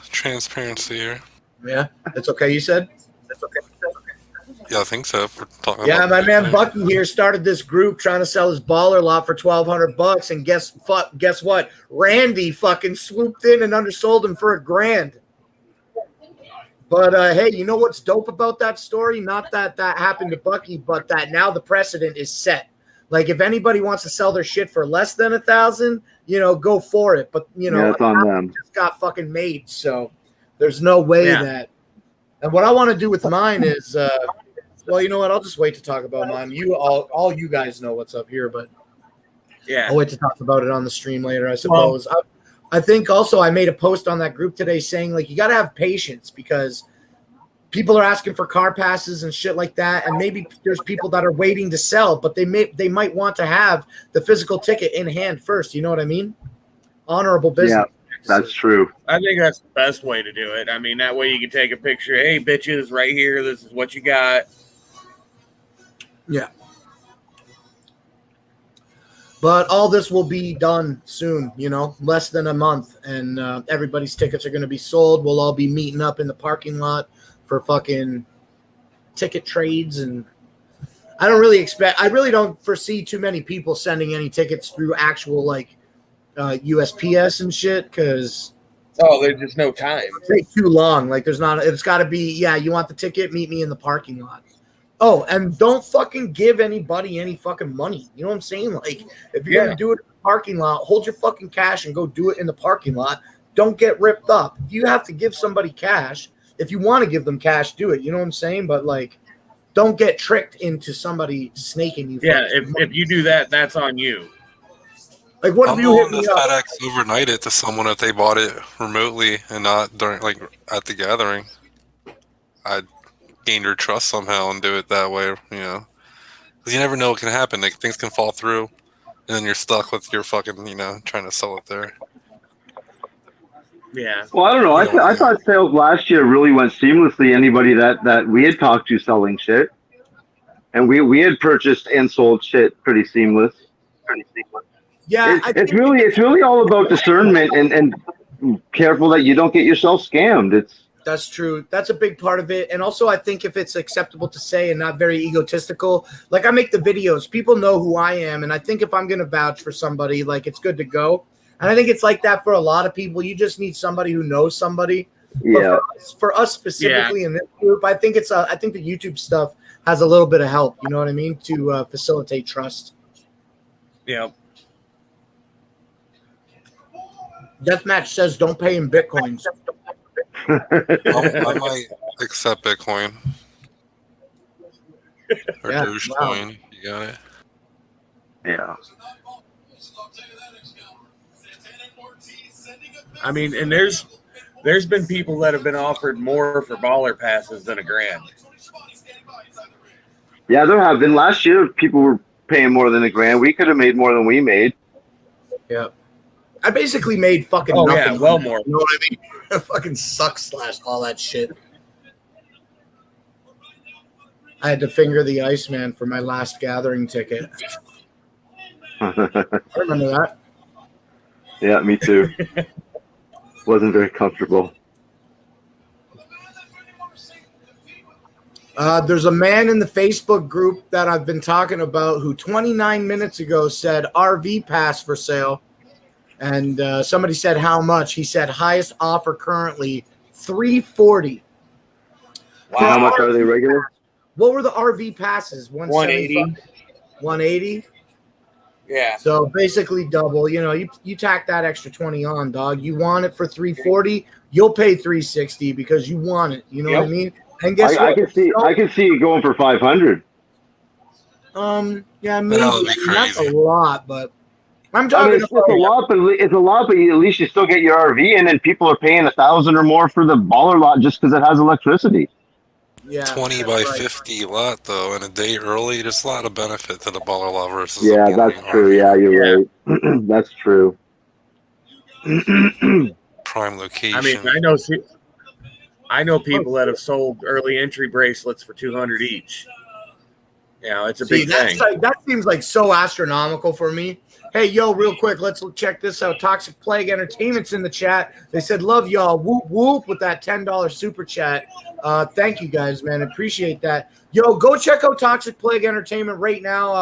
Speaker 5: Transparency here.
Speaker 1: Yeah, it's okay. You said that's okay.
Speaker 5: Yeah, I think so. For talking
Speaker 1: about my man
Speaker 5: thing.
Speaker 1: Bucky here started this group trying to sell his baller lot for $1,200, and guess what? Randy fucking swooped in and undersold him for $1,000. But hey, you know what's dope about that story? Not that happened to Bucky, but that now the precedent is set. Like if anybody wants to sell their shit for less than $1,000, go for it. But
Speaker 2: it's on them.
Speaker 1: Just got fucking made, so there's no way that. And what I want to do with mine is, well, you know what? I'll just wait to talk about mine. You all you guys know what's up here, but
Speaker 4: yeah,
Speaker 1: I'll wait to talk about it on the stream later, I suppose. I think also I made a post on that group today saying like you got to have patience because people are asking for car passes and shit like that, and maybe there's people that are waiting to sell, but they might want to have the physical ticket in hand first. You know what I mean? Honorable business.
Speaker 2: Yeah, that's true.
Speaker 4: I think that's the best way to do it. I mean, that way you can take a picture. Hey, bitches, right here. This is what you got.
Speaker 1: Yeah. But all this will be done soon, you know, less than a month, and everybody's tickets are going to be sold. We'll all be meeting up in the parking lot for fucking ticket trades, and I really don't foresee too many people sending any tickets through actual like USPS and shit, because
Speaker 4: there's just no time.
Speaker 1: it takes too long. Like it's got to be, you want the ticket, meet me in the parking lot. Oh, and don't fucking give anybody any fucking money. You know what I'm saying? Like, if you're going to do it in the parking lot, hold your fucking cash and go do it in the parking lot. Don't get ripped up. If you have to give somebody cash, if you want to give them cash, do it. You know what I'm saying? But, like, don't get tricked into somebody snaking you.
Speaker 4: Yeah, if you do that, that's on you.
Speaker 1: Like, what if you hit me up?
Speaker 5: FedEx overnight it to someone if they bought it remotely and not during, like, at the gathering. I'd gain your trust somehow and do it that way, you know, because you never know what can happen. Like, things can fall through, and then you're stuck with your fucking, you know, trying to sell it there.
Speaker 4: Yeah.
Speaker 2: Well, I don't know. I thought sales last year really went seamlessly. Anybody that we had talked to selling shit, and we had purchased and sold shit pretty seamless.
Speaker 1: Yeah,
Speaker 2: it's really all about discernment and careful that you don't get yourself scammed.
Speaker 1: That's true. That's a big part of it. And also, I think if it's acceptable to say and not very egotistical, like I make the videos, people know who I am. And I think if I'm going to vouch for somebody, like it's good to go. And I think it's like that for a lot of people. You just need somebody who knows somebody.
Speaker 2: Yeah.
Speaker 1: But for us specifically in this group, I think the YouTube stuff has a little bit of help. You know what I mean? To facilitate trust.
Speaker 4: Yeah.
Speaker 1: Deathmatch says don't pay in Bitcoins.
Speaker 5: I might accept Bitcoin or Dogecoin. Wow. You got it.
Speaker 2: Yeah.
Speaker 4: I mean, and there's been people that have been offered more for baller passes than $1,000.
Speaker 2: Yeah, there have been. Last year, people were paying more than $1,000. We could have made more than we made.
Speaker 1: Yeah. I basically made fucking nothing.
Speaker 4: Yeah, well more.
Speaker 1: You know what I mean? It fucking sucks / all that shit. I had to finger the Iceman for my last gathering ticket. I remember that.
Speaker 2: Yeah, me too. Wasn't very comfortable.
Speaker 1: There's a man in the Facebook group that I've been talking about who 29 minutes ago said RV pass for sale. And somebody said how much. He said highest offer currently $340.
Speaker 2: Wow. How much are they regular?
Speaker 1: What were the RV passes?
Speaker 4: 180.
Speaker 1: 180.
Speaker 4: Yeah.
Speaker 1: So basically double. You know, you tack that extra 20 on, dog. You want it for $340, you'll pay $360 because you want it. You know what I mean? And guess what?
Speaker 2: I can see it going for $500.
Speaker 1: Yeah, maybe not a lot, but I'm talking
Speaker 2: it's a lot, but at least you still get your RV in, and people are paying $1,000 or more for the baller lot just because it has electricity.
Speaker 1: Yeah,
Speaker 5: 20 by 50 lot though, and a day early. There's a lot of benefit to the baller lot versus.
Speaker 2: Yeah, that's true. Yeah, you're right. That's true.
Speaker 5: Prime location.
Speaker 4: I mean, I know people that have sold early entry bracelets for $200 each. You know, it's a big thing.
Speaker 1: That seems like so astronomical for me. Hey, yo, real quick, let's check this out. Toxic Plague Entertainment's in the chat. They said, love y'all. Whoop, whoop with that $10 super chat. Thank you guys, man. Appreciate that. Yo, go check out Toxic Plague Entertainment right now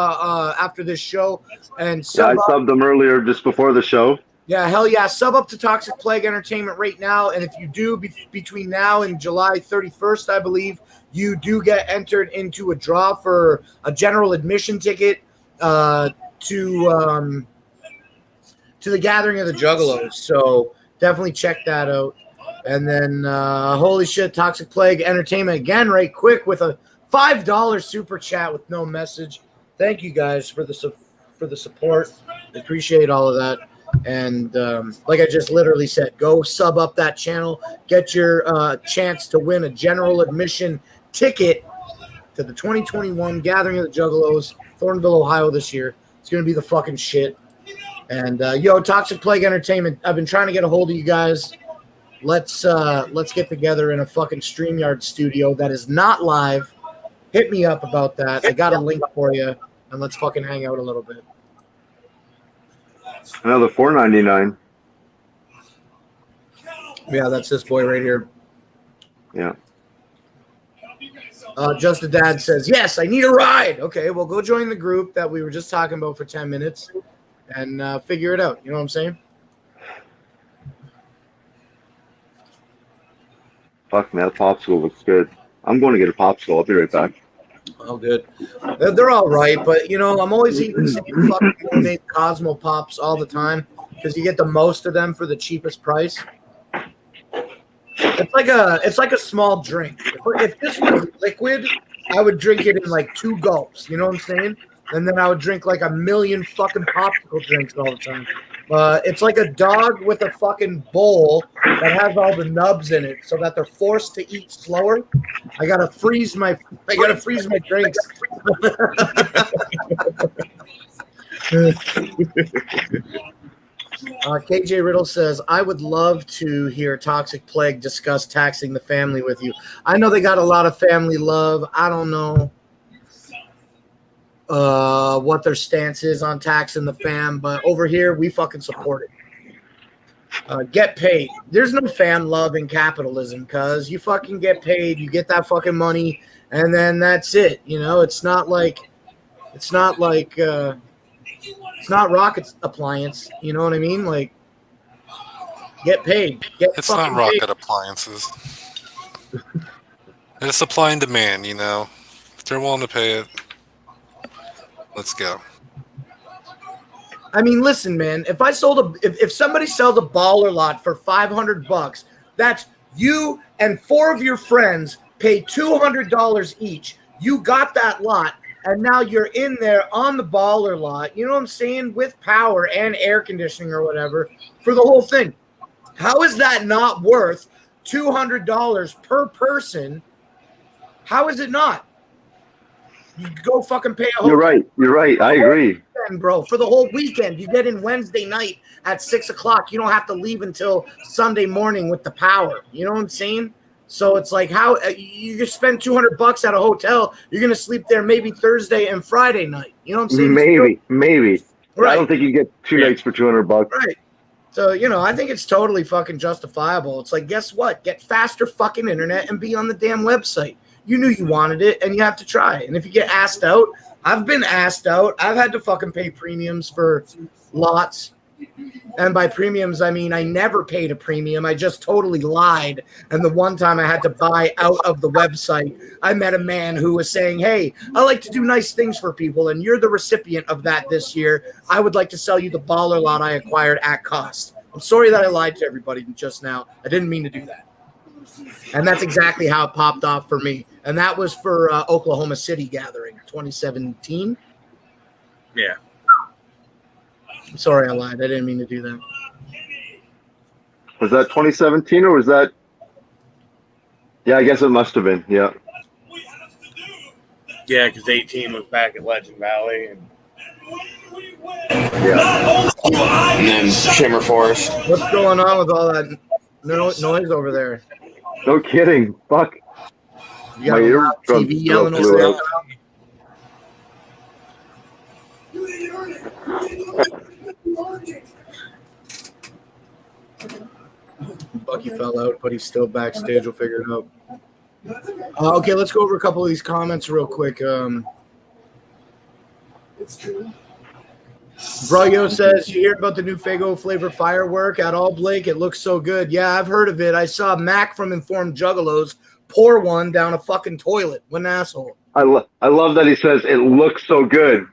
Speaker 1: after this show. And
Speaker 2: I subbed them earlier just before the show.
Speaker 1: Yeah, hell yeah. Sub up to Toxic Plague Entertainment right now. And if you do, between now and July 31st, I believe, you do get entered into a draw for a general admission ticket to the Gathering of the Juggalos. So definitely check that out. And then, holy shit, Toxic Plague Entertainment again, right quick with a $5 super chat with no message. Thank you guys for the support. Appreciate all of that. And like I just literally said, go sub up that channel. Get your chance to win a general admission ticket to the 2021 Gathering of the Juggalos, Thornville, Ohio this year. It's going to be the fucking shit. And, yo, Toxic Plague Entertainment, I've been trying to get a hold of you guys. Let's get together in a fucking StreamYard studio that is not live. Hit me up about that. I got a link for you, and let's fucking hang out a little bit.
Speaker 2: Another $4.99.
Speaker 1: Yeah, that's this boy right here.
Speaker 2: Yeah.
Speaker 1: Just a Dad says, yes, I need a ride. Okay, well, go join the group that we were just talking about for 10 minutes and figure it out. You know what I'm saying?
Speaker 2: Fuck, man, that popsicle looks good. I'm going to get a popsicle. I'll be right back.
Speaker 1: Oh, good. They're all right, but, you know, I'm always eating the same fucking homemade Cosmo Pops all the time because you get the most of them for the cheapest price. It's like a small drink. If this was liquid, I would drink it in like 2 gulps. You know what I'm saying? And then I would drink like a million fucking popsicle drinks all the time. It's like a dog with a fucking bowl that has all the nubs in it, so that they're forced to eat slower. I gotta freeze my drinks. KJ Riddle says, I would love to hear Toxic Plague discuss taxing the family with you. I know they got a lot of family love. I don't know what their stance is on taxing the fam, but over here, we fucking support it. Get paid. There's no fan love in capitalism, cuz you fucking get paid, you get that fucking money, and then that's it. You know, it's not rocket appliance. You know what I mean? Like, get paid.
Speaker 5: It's not rocket appliances. It's supply and demand, you know. If they're willing to pay it, let's go.
Speaker 1: I mean, listen, man. If somebody sells a baller lot for $500, that's you and 4 of your friends pay $200 each. You got that lot, and now you're in there on the baller lot. You know what I'm saying? With power and air conditioning or whatever for the whole thing. How is that not worth $200 per person? How is it not? You go fucking pay a whole.
Speaker 2: You're right. I agree.
Speaker 1: Bro, for the whole weekend, you get in Wednesday night at 6 o'clock. You don't have to leave until Sunday morning with the power. You know what I'm saying? So it's like, how you just spend $200 at a hotel, you're gonna sleep there maybe Thursday and Friday night. You know what I'm saying?
Speaker 2: Maybe. Right. I don't think you get 2 nights for $200.
Speaker 1: Right. So, you know, I think it's totally fucking justifiable. It's like, guess what? Get faster fucking internet and be on the damn website. You knew you wanted it, and you have to try. And if you get asked out, I've been asked out. I've had to fucking pay premiums for lots. And by premiums, I mean I never paid a premium. I just totally lied. And the one time I had to buy out of the website, I met a man who was saying, hey, I like to do nice things for people, and you're the recipient of that this year. I would like to sell you the baller lot I acquired at cost. I'm sorry that I lied to everybody just now. I didn't mean to do that. And that's exactly how it popped off for me. And that was for Oklahoma City Gathering, 2017.
Speaker 4: Yeah.
Speaker 1: I'm sorry I lied. I didn't mean to do that.
Speaker 2: Was that 2017 or was that? Yeah, I guess it must have been. Yeah.
Speaker 4: Yeah, because 18 was back at Legend Valley.
Speaker 2: Yeah.
Speaker 4: And then Shimmer Forest.
Speaker 1: What's going on with all that noise over there?
Speaker 2: No kidding. Fuck.
Speaker 1: You got a TV yelling over there. Bucky fell out, but he's still backstage. We'll figure it out. Okay, let's go over a couple of these comments real quick. Broyo says, you hear about the new Faygo Flavor firework at all, Blake? It looks so good. Yeah, I've heard of it. I saw Mac from Informed Juggalos pour one down a fucking toilet. What an asshole.
Speaker 2: I love that he says it looks so good.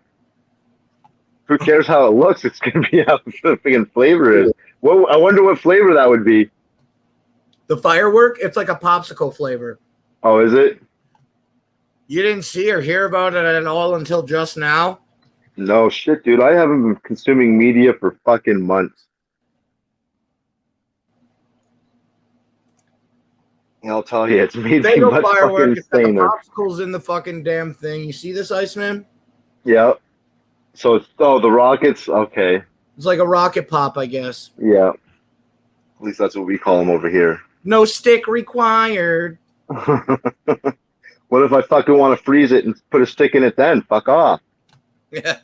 Speaker 2: Who cares how it looks? It's going to be how the freaking flavor is. Well, I wonder what flavor that would be.
Speaker 1: The firework? It's like a popsicle flavor.
Speaker 2: Oh, is it?
Speaker 1: You didn't see or hear about it at all until just now?
Speaker 2: No shit, dude. I haven't been consuming media for fucking months. I'll tell you, it's made me much fucking insane.
Speaker 1: The popsicles in the fucking damn thing. You see this, Iceman?
Speaker 2: Yeah. So it's the rockets. Okay.
Speaker 1: It's like a rocket pop, I guess.
Speaker 2: Yeah. At least that's what we call them over here.
Speaker 1: No stick required.
Speaker 2: What if I fucking want to freeze it and put a stick in it then? Fuck off.
Speaker 1: Yeah.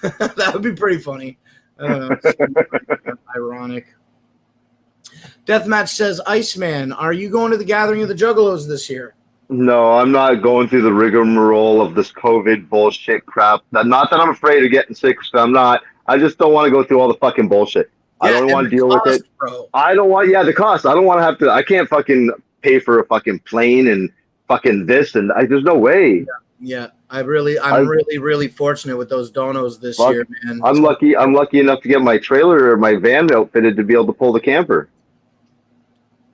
Speaker 1: That would be pretty funny. Ironic. Deathmatch says, Iceman, are you going to the gathering of the Juggalos this year?
Speaker 2: No, I'm not going through the rigmarole of this COVID bullshit crap. Not that I'm afraid of getting sick. I'm not. I just don't want to go through all the fucking bullshit. I don't want to deal with it.
Speaker 1: Bro.
Speaker 2: I don't want, the cost. I don't want to have to. I can't fucking pay for a fucking plane and fucking this, and there's no way.
Speaker 1: Yeah. I'm really fortunate with those donos this year, man.
Speaker 2: I'm lucky enough to get my trailer or my van outfitted to be able to pull the camper.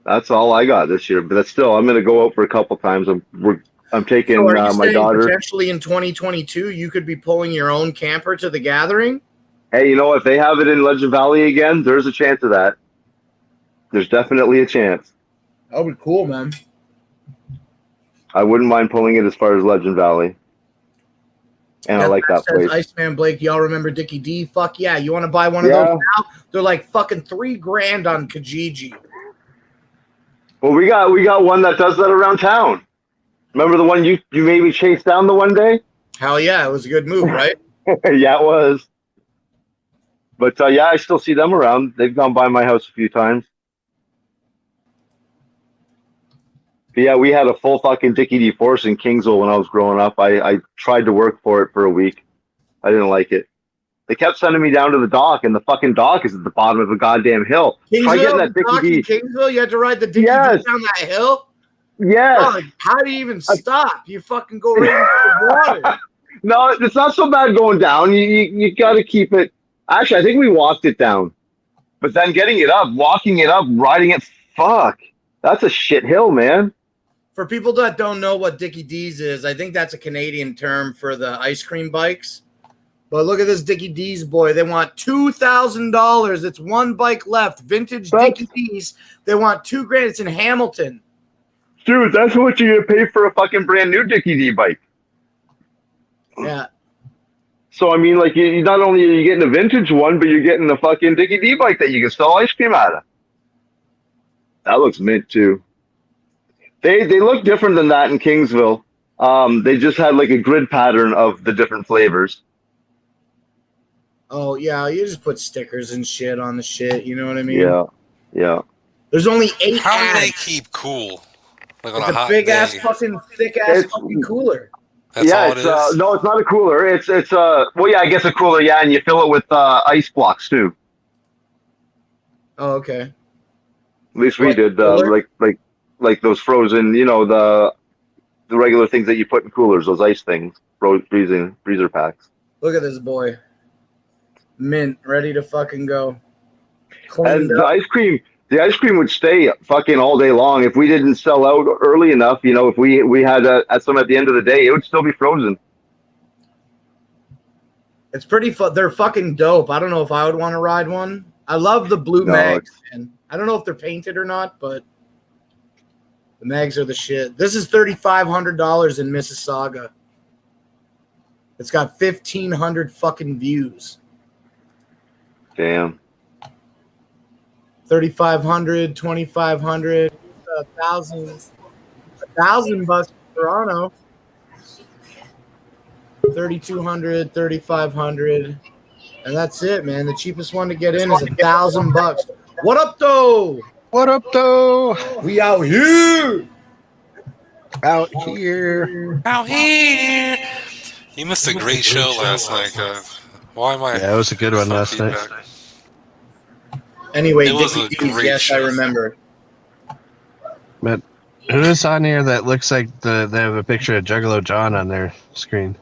Speaker 2: That's all I got this year, but that's still, I'm going to go out for a couple times. I'm taking my daughter.
Speaker 1: Potentially in 2022, you could be pulling your own camper to the gathering.
Speaker 2: Hey, if they have it in Legend Valley again, there's a chance of that. There's definitely a chance.
Speaker 1: That would be cool, man.
Speaker 2: I wouldn't mind pulling it as far as Legend Valley. And I like that place.
Speaker 1: Iceman Blake, y'all remember Dicky D? Fuck yeah. You want to buy one of those now? They're like fucking $3,000 on Kijiji.
Speaker 2: Well, we got one that does that around town. Remember the one you made me chase down the one day?
Speaker 1: Hell yeah, it was a good move, right?
Speaker 2: Yeah, it was. But I still see them around. They've gone by my house a few times. But yeah, we had a full fucking Dicky D force in Kingsville when I was growing up. I tried to work for it for a week. I didn't like it. They kept sending me down to the dock, and the fucking dock is at the bottom of a goddamn hill.
Speaker 1: Try getting that Dicky D. Kingsville, you had to ride the Dicky D down that hill?
Speaker 2: Yes.
Speaker 1: Oh, how do you even stop? You fucking go right into the water.
Speaker 2: No, it's not so bad going down. You got to keep it. Actually, I think we walked it down. But then getting it up, walking it up, riding it, fuck. That's a shit hill, man.
Speaker 1: For people that don't know what Dicky D's is, I think that's a Canadian term for the ice cream bikes. But look at this Dicky D's, boy. They want $2,000. It's one bike left. Vintage Dicky D's. They want $2,000. It's in Hamilton.
Speaker 2: Dude, that's what you're going to pay for a fucking brand new Dicky D bike.
Speaker 1: Yeah.
Speaker 2: So, I mean, like, you not only are you getting a vintage one, but you're getting a fucking Dicky D bike that you can sell ice cream out of. That looks mint, too. They look different than that in Kingsville. They just had, like, a grid pattern of the different flavors.
Speaker 1: Oh, yeah, you just put stickers and shit on the shit, you know what I mean?
Speaker 2: Yeah.
Speaker 1: There's only 8
Speaker 5: How
Speaker 1: ads.
Speaker 5: do they keep cool? Like on
Speaker 1: It's
Speaker 5: a hot
Speaker 1: big-ass,
Speaker 5: day?
Speaker 1: fucking, thick-ass fucking cooler.
Speaker 5: That's all it is?
Speaker 2: No, it's not a cooler. It's well, yeah, I guess a cooler, yeah, and you fill it with ice blocks, too.
Speaker 1: Oh, okay.
Speaker 2: At least we did, like those frozen, the regular things that you put in coolers, those ice things, freezer packs.
Speaker 1: Look at this boy. Mint, ready to fucking go.
Speaker 2: And the ice cream would stay fucking all day long if we didn't sell out early enough. If we had some at the end of the day, it would still be frozen.
Speaker 1: It's pretty fun. They're fucking dope. I don't know if I would want to ride one. I love the blue mags, man. I don't know if they're painted or not, but the mags are the shit. This is $3,500 in Mississauga. It's got 1,500 fucking views.
Speaker 2: Damn.
Speaker 1: 3,500, 2,500, 1,000. $1,000 in Toronto. 3,200, 3,500. And that's it, man. The cheapest one to get in is $1,000. What up, though?
Speaker 6: What up, though?
Speaker 1: We out here.
Speaker 6: Out here.
Speaker 5: Out here. You missed a great show last night, guys. Why am I?
Speaker 6: Yeah, it was a good one last night.
Speaker 1: Anyway,
Speaker 5: It was
Speaker 1: Dicky
Speaker 5: a
Speaker 1: D's,
Speaker 5: great
Speaker 1: yes,
Speaker 5: show.
Speaker 1: I remember.
Speaker 6: But who is on here that looks like they have a picture of Juggalo John on their screen?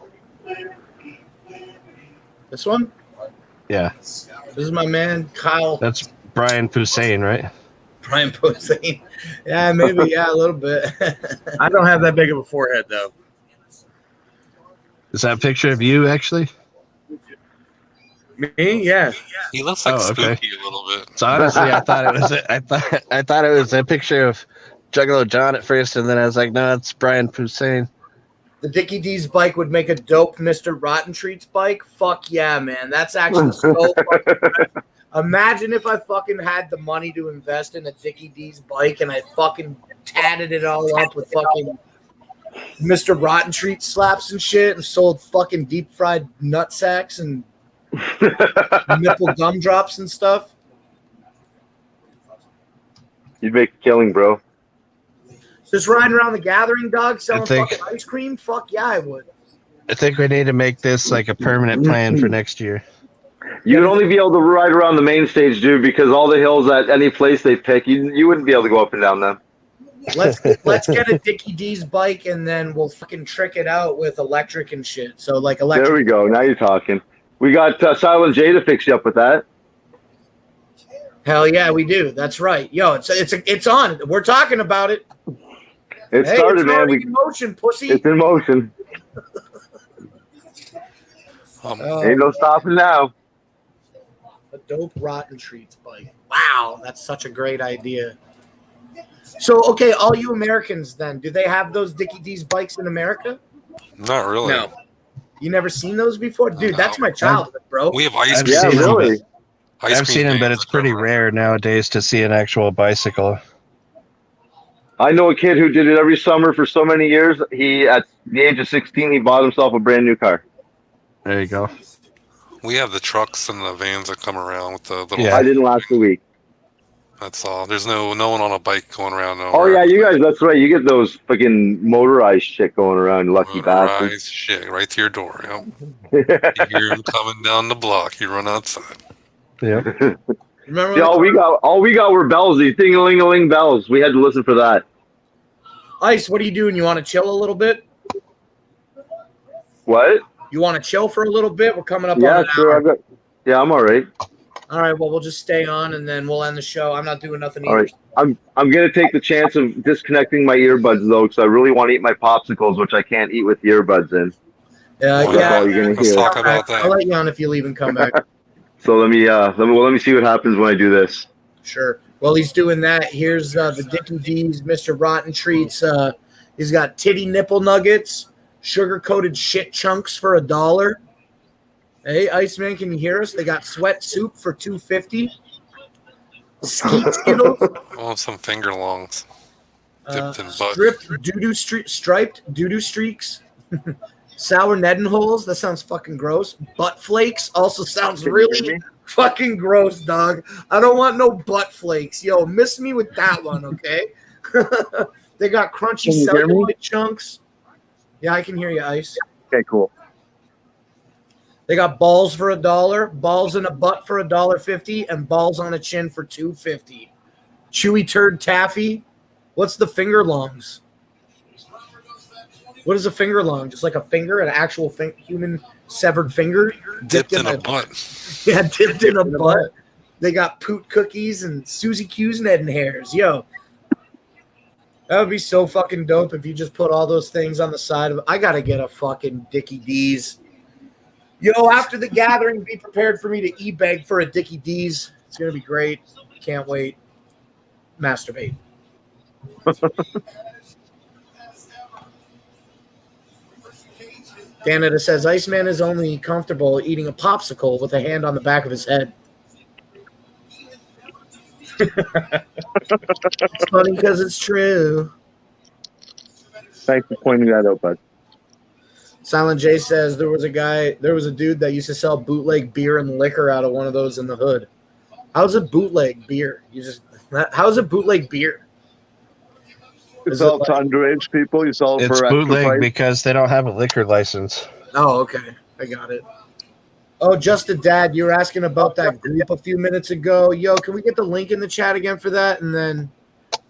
Speaker 1: This one?
Speaker 6: Yeah.
Speaker 1: This is my man, Kyle.
Speaker 6: That's Brian Poussaint, right?
Speaker 1: Brian Posehn. Yeah, maybe. Yeah, a little bit.
Speaker 4: I don't have that big of a forehead, though.
Speaker 6: Is that a picture of you, actually?
Speaker 4: Me? Yeah.
Speaker 5: He looks like
Speaker 6: Oh, okay.
Speaker 5: Spooky a little bit.
Speaker 6: So honestly, I thought it was a picture of Juggalo John at first, and then I was like, no, it's Brian Poussaint.
Speaker 1: The Dicky D's bike would make a dope Mr. Rotten Treats bike. Fuck yeah, man. That's actually so fucking impressive. Imagine if I fucking had the money to invest in a Dicky D's bike and I fucking tatted it all up with fucking Mr. Rotten Treats slaps and shit and sold fucking deep fried nut sacks and Nipple gumdrops and stuff.
Speaker 2: You'd make a killing, bro.
Speaker 1: Just riding around the gathering, dog, selling
Speaker 6: think-
Speaker 1: fucking ice cream? Fuck yeah, I would.
Speaker 6: I think we need to make this like a permanent plan for next year.
Speaker 2: You'd only be able to ride around the main stage, dude, because all the hills at any place they pick, you wouldn't be able to go up and down them.
Speaker 1: Let's get a Dicky D's bike, and then we'll fucking trick it out with electric and shit. So like electric.
Speaker 2: There we go. Now you're talking. We got Silent J to fix you up with that.
Speaker 1: Hell yeah, we do. That's right. Yo, it's on. We're talking about it.
Speaker 2: It
Speaker 1: Hey,
Speaker 2: started,
Speaker 1: it's
Speaker 2: man.
Speaker 1: already in motion, pussy.
Speaker 2: It's in motion. Ain't no stopping now.
Speaker 1: A dope rotten treats bike. Wow, that's such a great idea. So, okay, all you Americans then, do they have those Dicky D's bikes in America?
Speaker 5: Not really.
Speaker 4: No.
Speaker 1: You never seen those before? Dude, that's my childhood, bro.
Speaker 5: We have ice
Speaker 6: I've
Speaker 5: cream.
Speaker 6: seen them.
Speaker 2: really.
Speaker 5: Ice
Speaker 6: I've
Speaker 5: cream
Speaker 6: seen them, but
Speaker 5: vans
Speaker 6: it's pretty
Speaker 5: everywhere.
Speaker 6: rare nowadays to see an actual bicycle.
Speaker 2: I know a kid who did it every summer for so many years. He, at the age of 16, he bought himself a brand new car.
Speaker 6: There you go.
Speaker 5: We have the trucks and the vans that come around with the little.
Speaker 6: Yeah.
Speaker 2: I didn't last a week.
Speaker 5: That's all. There's no one on a bike going around.
Speaker 2: Oh, yeah, you guys, that's right. You get those fucking motorized shit going around, you lucky bastards.
Speaker 5: Motorized shit right to your door. Yep. You hear him coming down the block. You run outside.
Speaker 6: Yeah.
Speaker 1: Remember
Speaker 2: See, all we got were bells, these ding-a-ling-a-ling bells. We had to listen for that.
Speaker 1: Ice, what are you doing? You want to chill a little bit?
Speaker 2: What?
Speaker 1: You want to chill for a little bit? We're coming up
Speaker 2: Yeah,
Speaker 1: on an
Speaker 2: sure.
Speaker 1: hour.
Speaker 2: I'm all right.
Speaker 1: All right, well, we'll just stay on, and then we'll end the show. I'm not doing nothing
Speaker 2: All
Speaker 1: either.
Speaker 2: right. I'm gonna take the chance of disconnecting my earbuds though, because I really want to eat my popsicles, which I can't eat with the earbuds in.
Speaker 5: Well,
Speaker 2: That's all you're gonna
Speaker 5: Let's
Speaker 2: hear.
Speaker 5: talk about that.
Speaker 1: I'll let you on if you leave and come back.
Speaker 2: So let me see what happens when I do this.
Speaker 1: Sure. Well, he's doing that. Here's the Dicky D's Mr. Rotten Treats. He's got titty nipple nuggets, sugar-coated shit chunks for $1. Hey, Iceman, can you hear us? They got sweat soup for $2.50. Skeet Skittles.
Speaker 5: I want some finger longs dipped in butt.
Speaker 1: Striped doo-doo streaks. Sour Nedenholes. That sounds fucking gross. Butt flakes also sounds really fucking gross, dog. I don't want no butt flakes. Yo, miss me with that one, okay? They got crunchy
Speaker 2: Can you hear me?
Speaker 1: celluloid chunks. Yeah, I can hear you, Ice.
Speaker 2: Okay, cool.
Speaker 1: They got balls for $1, balls in a butt for $1.50, and balls on a chin for $2.50. Chewy turd taffy. What's the finger longs? What is a finger long? Just like a finger, an actual human severed finger
Speaker 5: Dipped in a butt.
Speaker 1: Yeah, dipped in a butt. They got poot cookies and Susie Q's and Ed and hairs. Yo, that would be so fucking dope if you just put all those things on the side of. I gotta get a fucking Dicky D's. Yo, after the gathering, be prepared for me to e-beg for a Dicky D's. It's going to be great. Can't wait. Masturbate. Canada says, Iceman is only comfortable eating a popsicle with a hand on the back of his head. It's funny because it's true.
Speaker 2: Thanks for pointing that out, bud.
Speaker 1: Silent J says there was a dude that used to sell bootleg beer and liquor out of one of those in the hood. How's a bootleg beer? How's a bootleg beer?
Speaker 2: You sell it to underage people. You sell it
Speaker 6: It's
Speaker 2: for extra
Speaker 6: bootleg
Speaker 2: price.
Speaker 6: because they don't have a liquor license.
Speaker 1: Oh, okay. I got it. Oh, just a dad. You were asking about that group a few minutes ago. Yo, can we get the link in the chat again for that? And then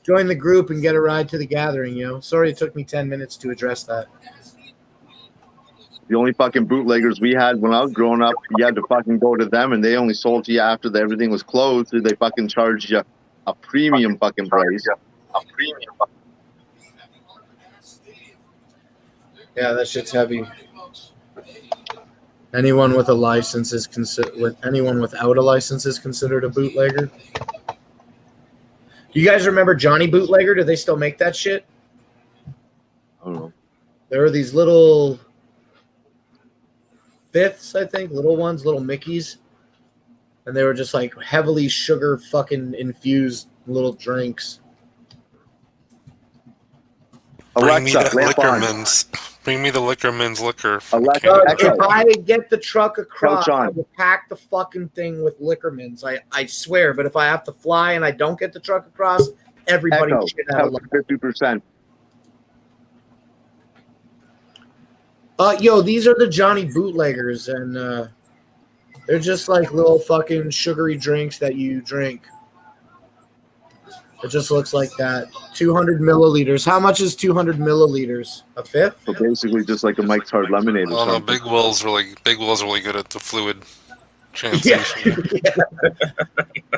Speaker 1: join the group and get a ride to the gathering, yo. Sorry it took me 10 minutes to address that.
Speaker 7: The only fucking bootleggers we had when I was growing up, you had to fucking go to them, and they only sold to you after everything was closed. So they fucking charged you a premium fucking price.
Speaker 1: Yeah, that shit's heavy. Anyone with a license is anyone without a license is considered a bootlegger. Do you guys remember Johnny Bootlegger? Do they still make that shit?
Speaker 7: I don't know.
Speaker 1: There were these little fifths, I think, little ones, little Mickeys. And they were just like heavily sugar fucking infused little drinks.
Speaker 5: Bring me
Speaker 7: Alexa,
Speaker 5: that
Speaker 7: lamp on.
Speaker 5: Liquorman's. Bring me the Liquorman's liquor from
Speaker 7: Alexa,
Speaker 5: Canada.
Speaker 7: Echo.
Speaker 1: If I get the truck across,
Speaker 7: Coach on.
Speaker 1: I will pack the fucking thing with Liquorman's. I swear. But if I have to fly and I don't get the truck across, everybody
Speaker 7: Echo.
Speaker 1: shit out of luck.
Speaker 7: 50%.
Speaker 1: Yo, these are the Johnny Bootleggers, and they're just like little fucking sugary drinks that you drink. It just looks like that. 200 milliliters. How much is 200 milliliters? A fifth?
Speaker 7: So basically, just like a Mike's Hard Lemonade or
Speaker 5: Oh no,
Speaker 7: something.
Speaker 5: Big Will's really good at the fluid translation.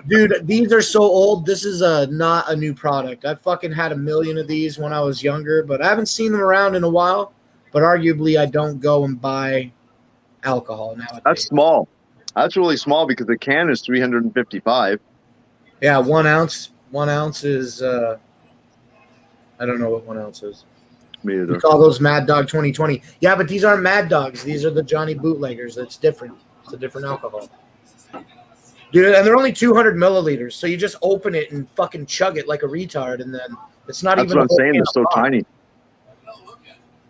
Speaker 1: Dude, these are so old. This is not a new product. I fucking had a million of these when I was younger, but I haven't seen them around in a while. But arguably, I don't go and buy alcohol nowadays.
Speaker 7: That's small. That's really small because the can is 355.
Speaker 1: Yeah, 1 ounce. 1 ounce is, I don't know what 1 ounce is.
Speaker 7: Me either.
Speaker 1: We call those Mad Dog 2020. Yeah, but these aren't Mad Dogs. These are the Johnny Bootleggers. It's different. It's a different alcohol. Dude, and they're only 200 milliliters. So you just open it and fucking chug it like a retard, and then it's not
Speaker 7: That's
Speaker 1: even.
Speaker 7: what I'm saying. They're so tiny.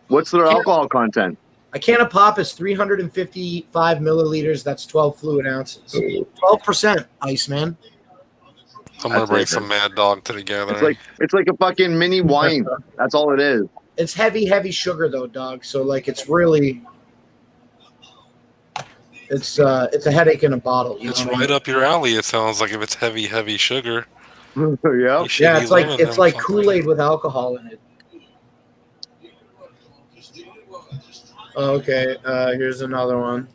Speaker 7: What's their alcohol content?
Speaker 1: A can of pop is 355 milliliters. That's 12 fluid ounces. 12% ice, man.
Speaker 5: I'm gonna
Speaker 7: That's
Speaker 5: bring
Speaker 7: it.
Speaker 5: some Mad Dog to the gathering.
Speaker 7: It's like a fucking mini wine. That's all it is.
Speaker 1: It's heavy sugar though, dog. So like it's really it's a headache in a bottle. You
Speaker 5: It's
Speaker 1: know what I
Speaker 5: right
Speaker 1: mean?
Speaker 5: up your alley. It sounds like if it's heavy sugar.
Speaker 7: Yeah.
Speaker 5: You should
Speaker 1: Yeah,
Speaker 5: be
Speaker 1: it's like
Speaker 5: living them fucking-
Speaker 1: Kool-Aid with alcohol in it. Okay, here's another one.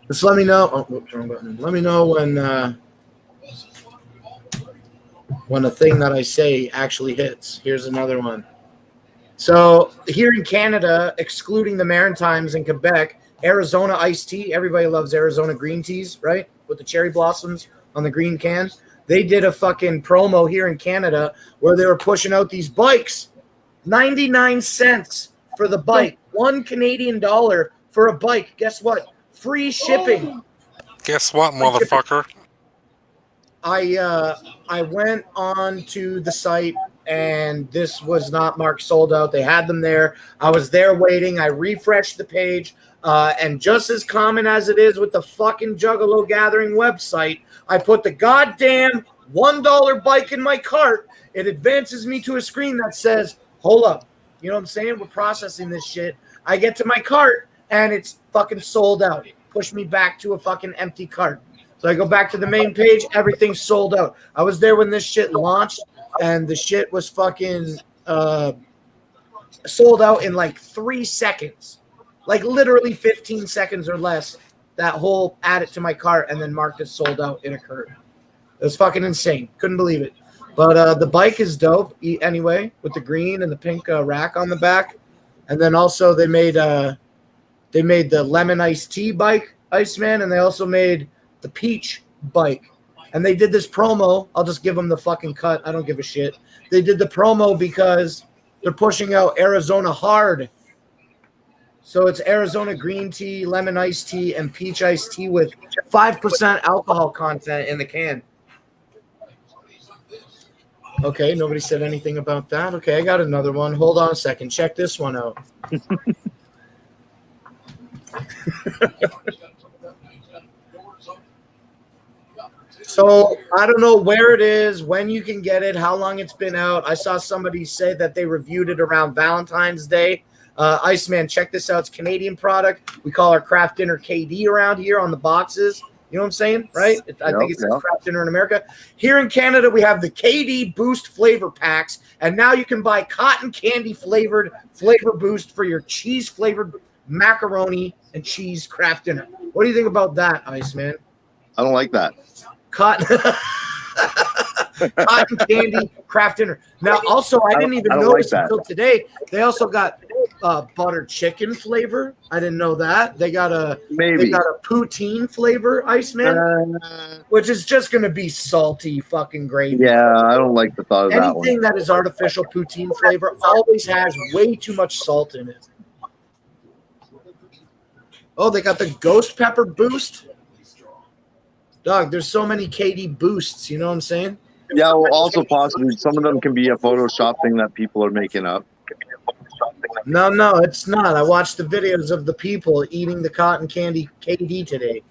Speaker 1: Just let me know. Oh, whoops, wrong button. Let me know when the thing that I say actually hits. Here's another one. So here in Canada, excluding the Maritimes and Quebec, Arizona iced tea. Everybody loves Arizona green teas, right? With the cherry blossoms on the green can. They did a fucking promo here in Canada where they were pushing out these bikes. 99 cents for the bike. $1 Canadian for a bike. Guess what? Free shipping.
Speaker 5: Guess what, motherfucker?
Speaker 1: I went on to the site and this was not marked sold out. They had them there. I was there waiting. I refreshed the page. And just as common as it is with the fucking Juggalo Gathering website, I put the goddamn $1 bike in my cart. It advances me to a screen that says, hold up. You know what I'm saying? We're processing this shit. I get to my cart and it's fucking sold out. Push me back to a fucking empty cart. So I go back to the main page. Everything's sold out. I was there when this shit launched and the shit was fucking sold out in like 3 seconds. Like literally 15 seconds or less. That whole add it to my cart and then marked as sold out in occurred. It was fucking insane. Couldn't believe it. But the bike is dope anyway, with the green and the pink rack on the back. And then also they made the lemon iced tea bike, Iceman, and they also made the peach bike. And they did this promo. I'll just give them the fucking cut. I don't give a shit. They did the promo because they're pushing out Arizona Hard. So it's Arizona green tea, lemon iced tea, and peach iced tea with 5% alcohol content in the can. Okay, nobody said anything about that. Okay, I got another one. Hold on a second. Check this one out. So I don't know where it is, when you can get it, how long it's been out. I saw somebody say that they reviewed it around Valentine's Day. Iceman, check this out. It's Canadian product. We call our craft dinner KD around here on the boxes. You know what I'm saying, right? I think it says craft dinner in America. Here in Canada, we have the KD Boost flavor packs, and now you can buy cotton candy flavored flavor boost for your cheese flavored macaroni and cheese craft dinner. What do you think about that, Iceman?
Speaker 7: I don't like that.
Speaker 1: Cotton candy craft dinner. Now, also, I didn't even notice until today. They also got butter chicken flavor. I didn't know that. They got a poutine flavor, Iceman, which is just going to be salty fucking gravy.
Speaker 7: Yeah, I don't like the thought of that one.
Speaker 1: Anything that is artificial poutine flavor always has way too much salt in it. Oh, they got the ghost pepper boost. Dog, there's so many KD boosts, you know what I'm saying?
Speaker 7: Yeah, well, also possibly some of them can be a Photoshop thing that people are making up.
Speaker 1: No, it's not. I watched the videos of the people eating the cotton candy KD today.